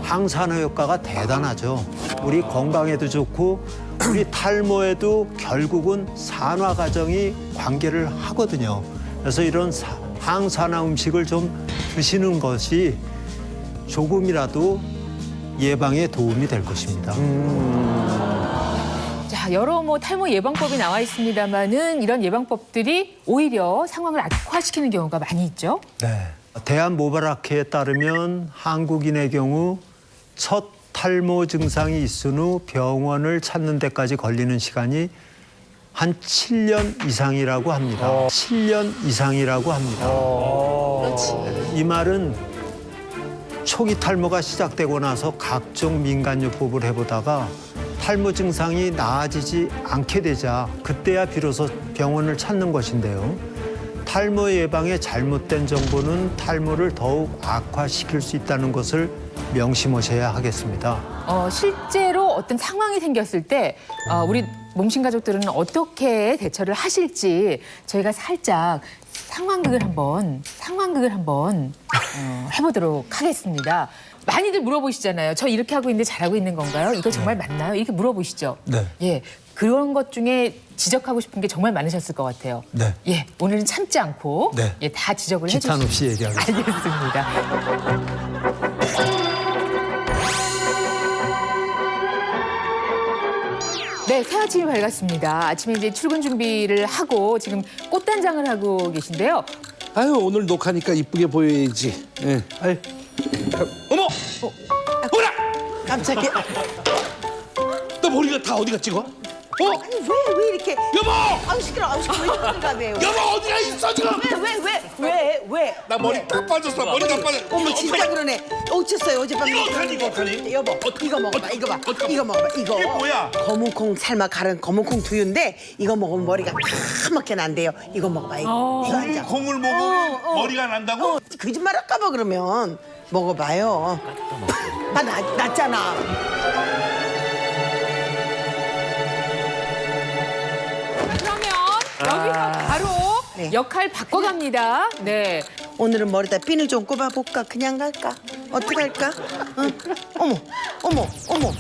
항산화 효과가 대단하죠. 우리 건강에도 좋고 우리 탈모에도 결국은 산화 과정이 관계를 하거든요. 그래서 이런 항산화 음식을 좀 드시는 것이 조금이라도 예방에 도움이 될 것입니다. 자, 여러 탈모 예방법이 나와 있습니다만은 이런 예방법들이 오히려 상황을 악화시키는 경우가 많이 있죠. 네. 대한모발학회에 따르면 한국인의 경우 첫 탈모 증상이 있은 후 병원을 찾는 데까지 걸리는 시간이 한 7년 이상이라고 합니다. 7년 이상이라고 합니다. 그렇지. 이 말은 초기 탈모가 시작되고 나서 각종 민간요법을 해보다가 탈모 증상이 나아지지 않게 되자 그때야 비로소 병원을 찾는 것인데요. 탈모 예방에 잘못된 정보는 탈모를 더욱 악화시킬 수 있다는 것을 명심하셔야 하겠습니다. 실제로 어떤 상황이 생겼을 때 우리 몸신 가족들은 어떻게 대처를 하실지 저희가 살짝 상황극을 한번 해보도록 하겠습니다. 많이들 물어보시잖아요. 저 이렇게 하고 있는데 잘하고 있는 건가요? 이거 정말 맞나요? 이렇게 물어보시죠. 네. 예, 그런 것 중에 지적하고 싶은 게 정말 많으셨을 것 같아요. 네. 예, 오늘은 참지 않고 네. 예, 다 지적을 해주시죠. 기탄 없이 얘기하겠습니다. 알겠습니다. 네, 새 아침이 밝았습니다. 아침에 이제 출근 준비를 하고 지금 꽃단장을 하고 계신데요. 아유 오늘 녹화니까 이쁘게 보여야지. 예. 아유. 어머! 어머나! 깜짝이야. 너 머리가 다 어디 갔지, 이거? 아니 왜 이렇게? 여보! 아우 시끄러워. 왜 이러니까 왜요? 여보 어디가 있어 지금? 왜? 나 머리 다 빠졌어. 머리 다 빠졌어. 어머 진짜 그러네. 어쨌어요 어젯밤에. 이거 어떡하니? 여보 이거 먹어봐. 이거 봐. 이거 먹어봐. 이거. 이게 뭐야? 검은콩 삶아 갈은 검은콩 두유인데 이거 먹으면 머리가 파랗게 난대요. 이거 먹어봐. 이거 알죠? 콩을 먹으면 머리가 난다고? 거짓말 할까봐 그러면 먹어봐요. 낫잖아. 그러면 여기서 바로 네. 역할 바꿔갑니다. 네. 오늘은 머리다 핀을 좀 꼽아볼까? 그냥 갈까? 어떻게 할까? 응? 어머,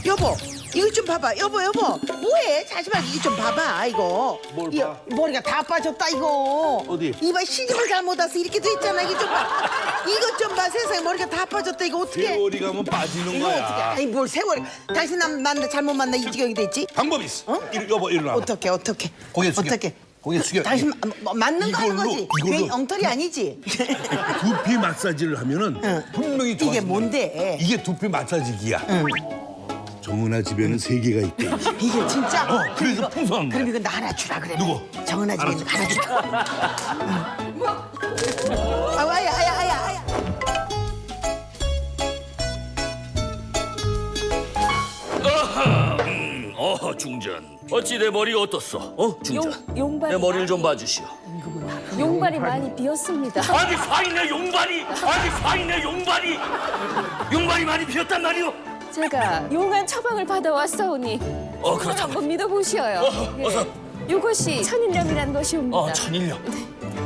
여보, 이거 좀 봐봐, 여보, 뭐해? 자지만 이거 좀 봐봐, 이거. 뭘 이거, 봐? 머리가 다 빠졌다, 이거. 어디? 이봐, 시집을 잘못 와서 이렇게 돼 있잖아, 이거 좀 봐. 이것 좀 봐, 세상에 머리가 다 빠졌다, 이거 어떻게? 세월이 가면 빠지는 이거 어떻게? 거야. 아니 뭘 세월이? 당신 잘못 만나 이 지경이 됐지? 방법이 있어. 어? 여보 일로 와. 어떻게? 고개 숙여. 어떻게? 고개 숙여. 당신 맞는 거 하는 이걸로, 거지? 이걸로. 괜히 엉터리 아니지? 두피 마사지를 하면은 응. 분명히 이게 좋아진다. 뭔데? 이게 두피 마사지기야. 정은아 집에는 3개가 있대. 이게 진짜? 그래서 이거- 풍성한 거야. 그럼 이거 나 하나 주라 그래. 누구? 정은아 집에 있는 거 하나 주라. 아야. 중전. 어찌 내 머리가 어떻소? 중전. 용발이 내 머리를 좀 봐주시오. 용발이 많이 비었습니다. 아니 화이네 용발이. 용발이 많이 피었단 말이오. 제가 용한 처방을 받아왔사오니 저를 그렇다면. 한번 믿어보시어요. 어서. 이것이 천일염이라는 것이옵니다. 천일염.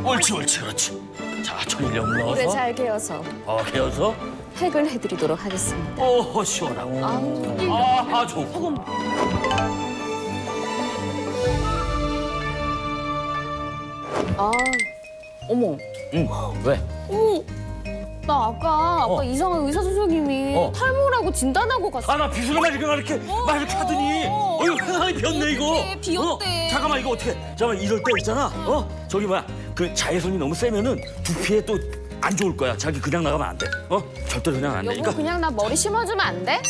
옳지 그렇지. 자 천일염을 물에 넣어서. 잘 개어서 개어서. 팩을 해드리도록 하겠습니다. 시원하고. 아우, 좋고. 어머, 왜? 나 아까 이상한 의사 선생님이 탈모라고 진단하고 갔어. 아, 나 비수를 이렇게 하더니 이거 회사에 비었네 이거. 그래, 비었대. 잠깐만 이거 어떻게? 잠깐만 이럴 때 있잖아. 저기 뭐야 그 자외선이 너무 세면은 두피에 또 안 좋을 거야. 자기 그냥 나가면 안 돼. 절대로 그냥 안 돼. 여보 그냥 나 머리 심어주면 안 돼?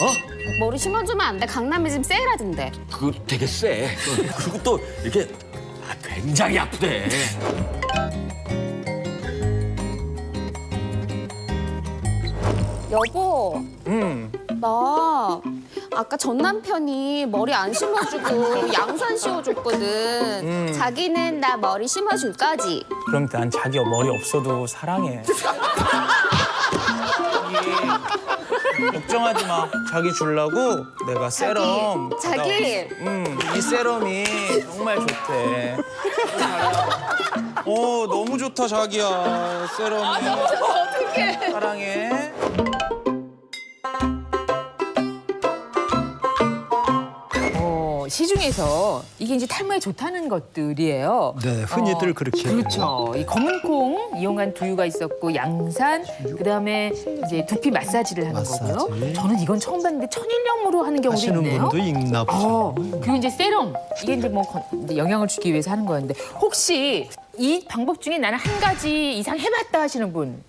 머리 심어주면 안 돼. 강남에 지금 세일하던데. 그거 되게 세. 그리고 또 이렇게 굉장히 아프대. 여보. 나 아까 전 남편이 머리 안 심어주고 양산 씌워줬거든. 자기는 나 머리 심어줄 거지? 그럼 난 자기 머리 없어도 사랑해. 걱정하지 마. 자기 주려고 내가 세럼. 자기. 이 세럼이 정말 좋대. 너무 좋다 자기야. 세럼이. 어떡해. 사랑해. 시중에서 이게 이제 탈모에 좋다는 것들이에요. 네, 흔히들 그렇게. 그렇죠. 이 검은 콩 이용한 두유가 있었고 양산, 그다음에 이제 두피 마사지를 하는 마사지. 거고요. 저는 이건 처음 봤는데 천일염으로 하는 경우도 하시는 있네요. 분도 있나 보죠. 그리고 이제 세럼 이게 이제 뭐 이제 영향을 주기 위해서 하는 거였는데 혹시 이 방법 중에 나는 한 가지 이상 해봤다 하시는 분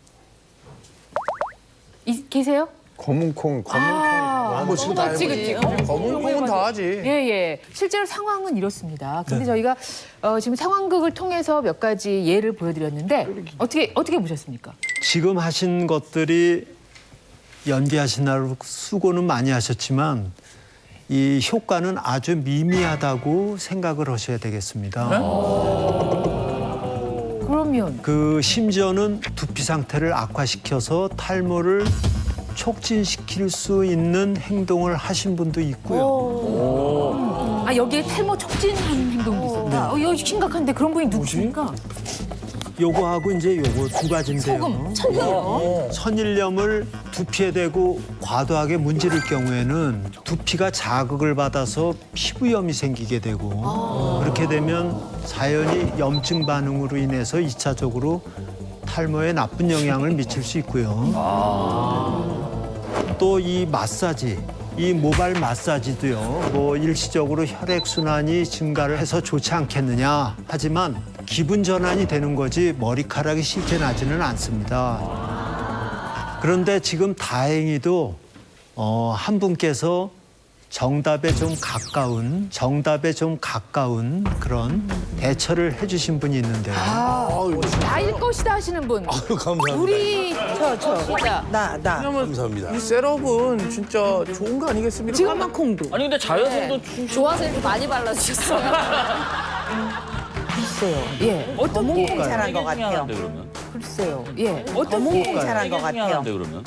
계세요? 검은 콩. 한 번씩은 다 그치, 해보지. 그치. 검은 콩은 다 하지. 예. 실제로 상황은 이렇습니다. 근데 저희가 지금 상황극을 통해서 몇 가지 예를 보여드렸는데 어떻게 보셨습니까? 지금 하신 것들이 연기하시느라 수고는 많이 하셨지만 이 효과는 아주 미미하다고 생각을 하셔야 되겠습니다. 그러면 그 심지어는 두피 상태를 악화시켜서 탈모를 촉진시킬 수 있는 행동을 하신 분도 있고요. 여기에 탈모 촉진하는 행동도 있었다. 이거 심각한데 그런 분이 누구십니까? 요거하고 이제 요거 두 가지인데요. 소금, 천일염. 천일염을 두피에 대고 과도하게 문지를 경우에는 두피가 자극을 받아서 피부염이 생기게 되고 그렇게 되면 자연히 염증 반응으로 인해서 2차적으로 탈모에 나쁜 영향을 미칠 수 있고요. 또 이 마사지, 이 모발 마사지도요. 뭐 일시적으로 혈액 순환이 증가를 해서 좋지 않겠느냐. 하지만 기분 전환이 되는 거지 머리카락이 쉽게 나지는 않습니다. 그런데 지금 다행히도 한 분께서 정답에 좀 가까운 그런 대처를 해주신 분이 있는데요. 나일 것이다 하시는 분. 아유, 감사합니다. 우리 진짜 나. 감사합니다. 이 세럼은 진짜 좋은 거 아니겠습니까? 까만 콩도. 아니 근데 자외선도 좋아서 이렇게 많이 발라주셨어요. 글쎄요. 예. 어떤 검은 콩 게 잘한 것 같아요. 하는데 그러면? 글쎄요. 예. 어떤 검은 게 콩 잘한 것 같아요. 하는데 그러면?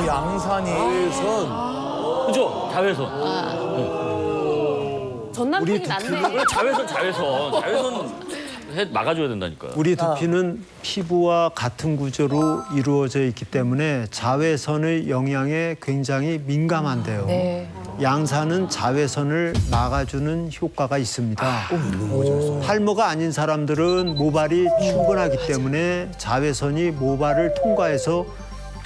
양산이. 그죠? 자외선. 전 남편이 낫네. 그래 자외선 막아줘야 된다니까요. 우리 두피는 피부와 같은 구조로 이루어져 있기 때문에 자외선의 영향에 굉장히 민감한데요. 네. 양산은 자외선을 막아주는 효과가 있습니다. 탈모가 아닌 사람들은 모발이 충분하기 때문에 자외선이 모발을 통과해서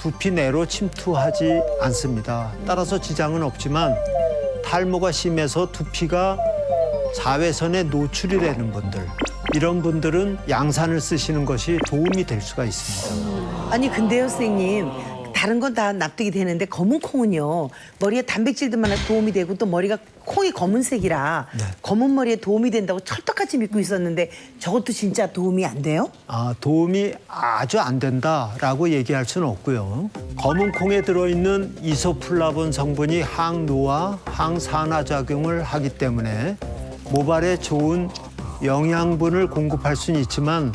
두피 내로 침투하지 않습니다. 따라서 지장은 없지만 탈모가 심해서 두피가 자외선에 노출이 되는 분들, 이런 분들은 양산을 쓰시는 것이 도움이 될 수가 있습니다. 아니 근데요 선생님 다른 건 다 납득이 되는데 검은 콩은요 머리에 단백질도 많아 도움이 되고 또 머리가 콩이 검은색이라 검은 머리에 도움이 된다고 철떡같이 믿고 있었는데 저것도 진짜 도움이 안 돼요? 도움이 아주 안 된다라고 얘기할 수는 없고요. 검은 콩에 들어있는 이소플라본 성분이 항노화, 항산화 작용을 하기 때문에 모발에 좋은 영양분을 공급할 수는 있지만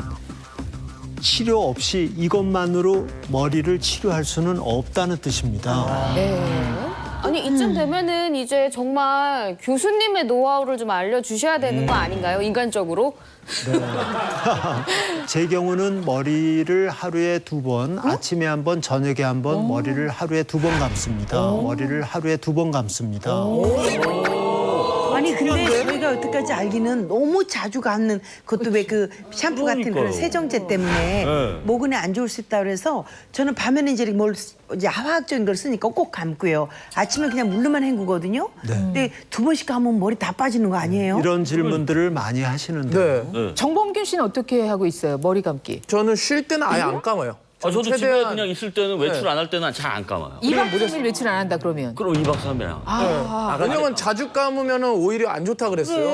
치료 없이 이것만으로 머리를 치료할 수는 없다는 뜻입니다. 아니 이쯤 되면은 이제 정말 교수님의 노하우를 좀 알려주셔야 되는 거 아닌가요? 인간적으로? 제 경우는 머리를 하루에 2번, 아침에 1번, 저녁에 1번, 머리를 하루에 2번 감습니다. 머리를 하루에 2번 감습니다. 아니 근데 저희가 여태까지 알기는 너무 자주 감는 그것도 왜 그 샴푸 같은 그런 그러니까요. 세정제 때문에 모근에 안 좋을 수 있다 그래서 저는 밤에는 이제 뭘 이제 화학적인 걸 쓰니까 꼭 감고요. 아침에 그냥 물로만 헹구거든요. 근데 2번씩 감으면 머리 다 빠지는 거 아니에요? 이런 질문들을 많이 하시는데요. 네. 정범균 씨는 어떻게 하고 있어요? 머리 감기. 저는 쉴 때는 아예 안 감아요. 저도 집에 최대한- 그냥 있을 때는 외출 안 할 때는 잘 안 감아요. 2박 3일 외출 안 한다 그러면. 그럼 2박 3일. 왜냐면 자주 감으면 오히려 안 좋다 그랬어요.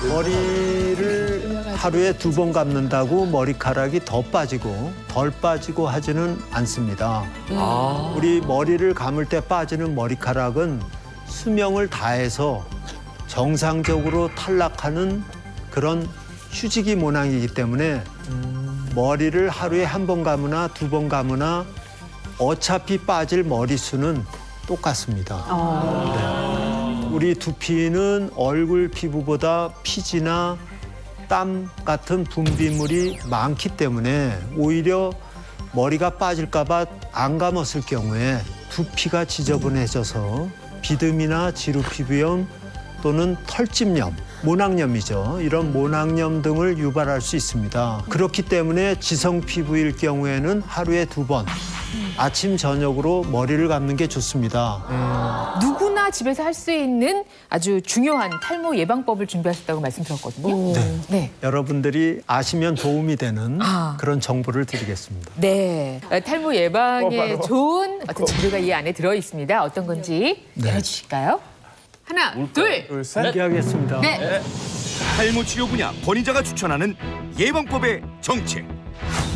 머리를 하루에 2번 감는다고 머리카락이 더 빠지고 덜 빠지고 하지는 않습니다. 우리 머리를 감을 때 빠지는 머리카락은 수명을 다해서 정상적으로 탈락하는 그런 휴지기 모낭이기 때문에 머리를 하루에 1번 감으나 2번 감으나 어차피 빠질 머리수는 똑같습니다. 네. 우리 두피는 얼굴 피부보다 피지나 땀 같은 분비물이 많기 때문에 오히려 머리가 빠질까 봐 안 감았을 경우에 두피가 지저분해져서 비듬이나 지루 피부염 또는 털집염, 모낭염이죠. 이런 모낭염 등을 유발할 수 있습니다. 그렇기 때문에 지성 피부일 경우에는 하루에 2번, 아침 저녁으로 머리를 감는 게 좋습니다. 누구나 집에서 할 수 있는 아주 중요한 탈모 예방법을 준비하셨다고 말씀드렸거든요. 네. 여러분들이 아시면 도움이 되는 그런 정보를 드리겠습니다. 네. 탈모 예방에 좋은 어떤 재료가 이 안에 들어 있습니다. 어떤 건지 알려주실까요? 하나, 둘, 공개하겠습니다. 네. 탈모 치료 분야 권위자가 추천하는 예방법의 정책.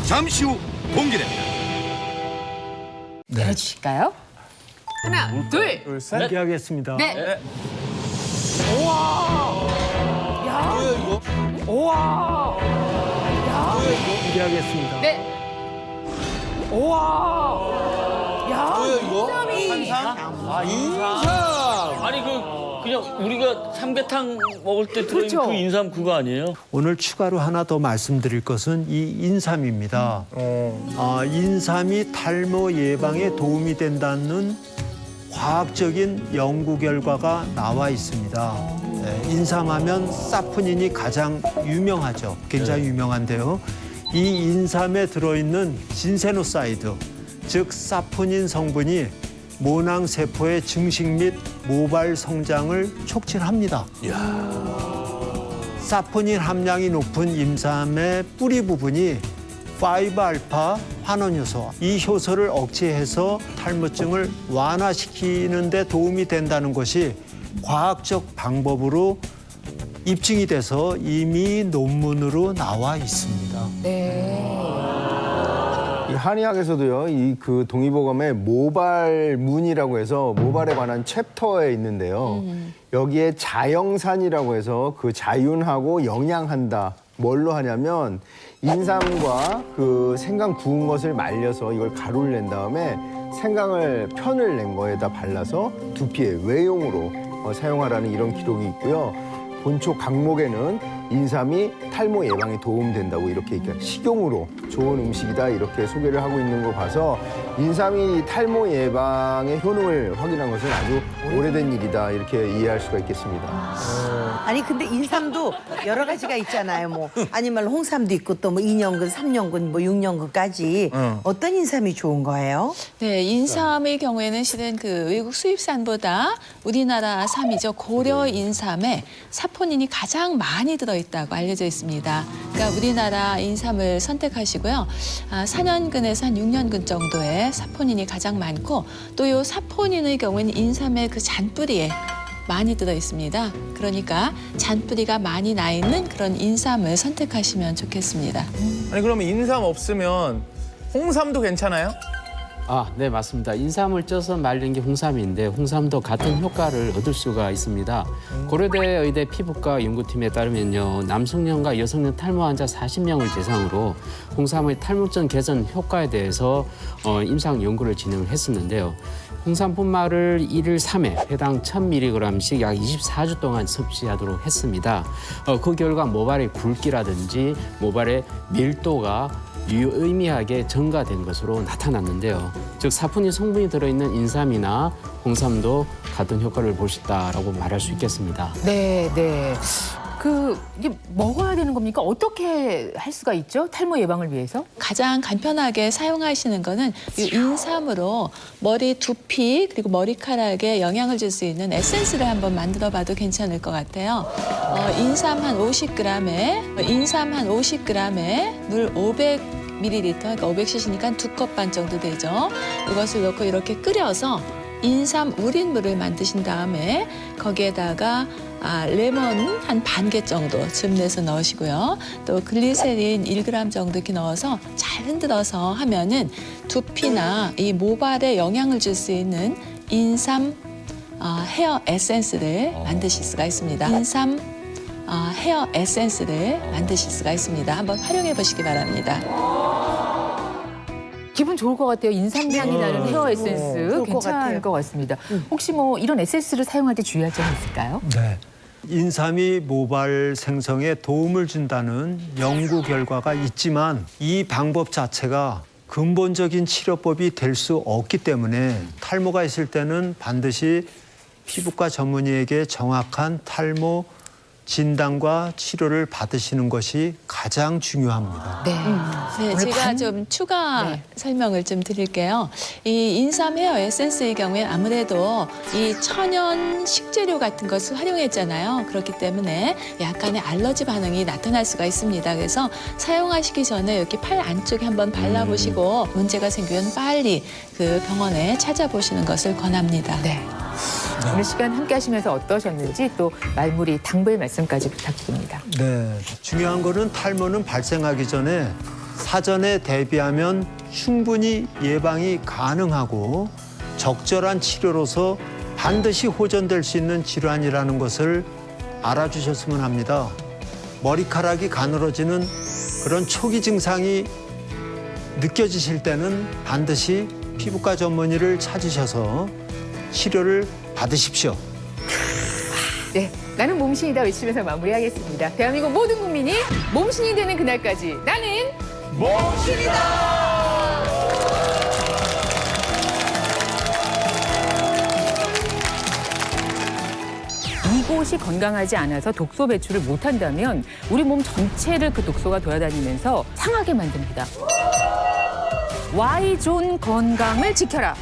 잠시 후 공개됩니다. 알려주실까요? 하나, 둘, 공개하겠습니다. 네. 우와. 공개하겠습니다. 네. 우와. 야, 인삼이. 아니 그냥 우리가 삼계탕 먹을 때 들어있는 그렇죠. 그 인삼 그거 아니에요? 오늘 추가로 하나 더 말씀드릴 것은 이 인삼입니다. 인삼이 탈모 예방에 도움이 된다는 과학적인 연구 결과가 나와 있습니다. 네, 인삼하면 사포닌이 가장 유명하죠. 굉장히 유명한데요. 이 인삼에 들어있는 진세노사이드, 즉 사포닌 성분이 모낭 세포의 증식 및 모발 성장을 촉진합니다. 사포닌 함량이 높은 인삼의 뿌리 부분이 5알파 환원효소, 이 효소를 억제해서 탈모증을 완화시키는 데 도움이 된다는 것이 과학적 방법으로 입증이 돼서 이미 논문으로 나와 있습니다. 이 한의학에서도요, 이 그 동의보감에 모발문이라고 해서 모발에 관한 챕터에 있는데요. 여기에 자영산이라고 해서 그 자윤하고 영양한다. 뭘로 하냐면 인삼과 그 생강 구운 것을 말려서 이걸 가루를 낸 다음에 생강을 편을 낸 거에다 발라서 두피에 외용으로 사용하라는 이런 기록이 있고요. 본초 강목에는 인삼이 탈모 예방에 도움된다고 이렇게 식용으로 좋은 음식이다 이렇게 소개를 하고 있는 거 봐서 인삼이 탈모 예방의 효능을 확인한 것은 아주 오래된 일이다 이렇게 이해할 수가 있겠습니다. 아니 근데 인삼도 여러 가지가 있잖아요. 뭐 아니면 홍삼도 있고 또 뭐 2년근, 3년근, 뭐 6년근까지 어떤 인삼이 좋은 거예요? 네, 인삼의 경우에는 실은 그 외국 수입산보다 우리나라 삼이죠. 고려 인삼에 사포닌이 가장 많이 들어있다고 알려져 있습니다. 그러니까 우리나라 인삼을 선택하시고요. 4년근에서 한 6년근 정도의 사포닌이 가장 많고 또 이 사포닌의 경우에는 인삼의 그 잔뿌리에 많이 들어 있습니다. 그러니까 잔뿌리가 많이 나 있는 그런 인삼을 선택하시면 좋겠습니다. 아니 그러면 인삼 없으면 홍삼도 괜찮아요? 네, 맞습니다. 인삼을 쪄서 말린 게 홍삼인데 홍삼도 같은 효과를 얻을 수가 있습니다. 고려대 의대 피부과 연구팀에 따르면요. 남성년과 여성년 탈모 환자 40명을 대상으로 홍삼의 탈모증 개선 효과에 대해서 임상 연구를 진행을 했었는데요. 홍삼 분말을 1일 3회 회당 1000mg씩 약 24주 동안 섭취하도록 했습니다. 그 결과 모발의 굵기라든지 모발의 밀도가 유의미하게 증가된 것으로 나타났는데요. 즉 사포닌 성분이 들어있는 인삼이나 홍삼도 같은 효과를 볼 수 있다라고 말할 수 있겠습니다. 네, 네. 이게 먹어야 되는 겁니까? 어떻게 할 수가 있죠? 탈모 예방을 위해서? 가장 간편하게 사용하시는 거는 이 인삼으로 머리 두피 그리고 머리카락에 영향을 줄 수 있는 에센스를 한번 만들어 봐도 괜찮을 것 같아요. 인삼 한 50g에 물 500ml, 그러니까 500cc니까 2컵 반 정도 되죠. 이것을 넣고 이렇게 끓여서 인삼 우린 물을 만드신 다음에 거기에다가 레몬 한 반 개 정도 즙내서 넣으시고요. 또 글리세린 1g 정도 이렇게 넣어서 잘 흔들어서 하면은 두피나 이 모발에 영향을 줄 수 있는 인삼 헤어 에센스를 만드실 수가 있습니다. 인삼 헤어 에센스를 만드실 수가 있습니다. 한번 활용해 보시기 바랍니다. 기분 좋을 것 같아요. 인삼향이 나는 헤어 에센스 좋을 것 괜찮을 같아요. 것 같습니다. 혹시 뭐 이런 에센스를 사용할 때 주의할 점이 있을까요? 네. 인삼이 모발 생성에 도움을 준다는 연구 결과가 있지만 이 방법 자체가 근본적인 치료법이 될 수 없기 때문에 탈모가 있을 때는 반드시 피부과 전문의에게 정확한 탈모 진단과 치료를 받으시는 것이 가장 중요합니다. 네. 네, 제가 좀 추가 설명을 좀 드릴게요. 이 인삼 헤어 에센스의 경우에 아무래도 이 천연 식재료 같은 것을 활용했잖아요. 그렇기 때문에 약간의 알러지 반응이 나타날 수가 있습니다. 그래서 사용하시기 전에 이렇게 팔 안쪽에 한번 발라보시고 문제가 생기면 빨리 그 병원에 찾아보시는 것을 권합니다. 네. 오늘 시간 함께 하시면서 어떠셨는지 또 말무리 당부의 말씀까지 부탁드립니다. 네, 중요한 거는 탈모는 발생하기 전에 사전에 대비하면 충분히 예방이 가능하고 적절한 치료로서 반드시 호전될 수 있는 질환이라는 것을 알아주셨으면 합니다. 머리카락이 가늘어지는 그런 초기 증상이 느껴지실 때는 반드시 피부과 전문의를 찾으셔서 치료를 받으십시오. 네, 나는 몸신이다 외치면서 마무리하겠습니다. 대한민국 모든 국민이 몸신이 되는 그날까지 나는 이곳이 건강하지 않아서 독소 배출을 못한다면 우리 몸 전체를 그 독소가 돌아다니면서 상하게 만듭니다. Y존 건강을 지켜라.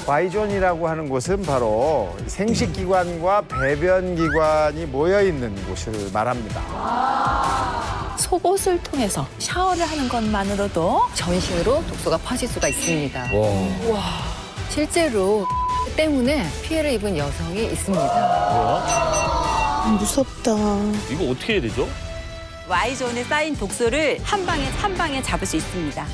Y존이라고 하는 곳은 바로 생식기관과 배변기관이 모여있는 곳을 말합니다. 속옷을 통해서 샤워를 하는 것만으로도 전신으로 독소가 퍼질 수가 있습니다. 실제로 때문에 피해를 입은 여성이 있습니다. 무섭다. 이거 어떻게 해야 되죠? Y존에 쌓인 독소를 한 방에 잡을 수 있습니다.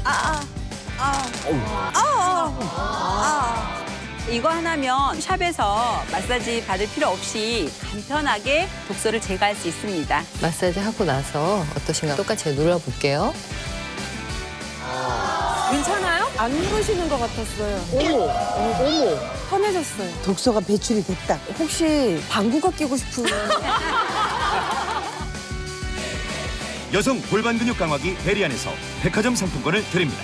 이거 하나면 샵에서 마사지 받을 필요 없이 간편하게 독소를 제거할 수 있습니다. 마사지 하고 나서 어떠신가요? 똑같이 눌러볼게요. 괜찮아요? 안 누르시는 것 같았어요. 어머. 편해졌어요. 독소가 배출이 됐다. 혹시 방구가 끼고 싶은... 여성 골반 근육 강화기 베리안에서 백화점 상품권을 드립니다.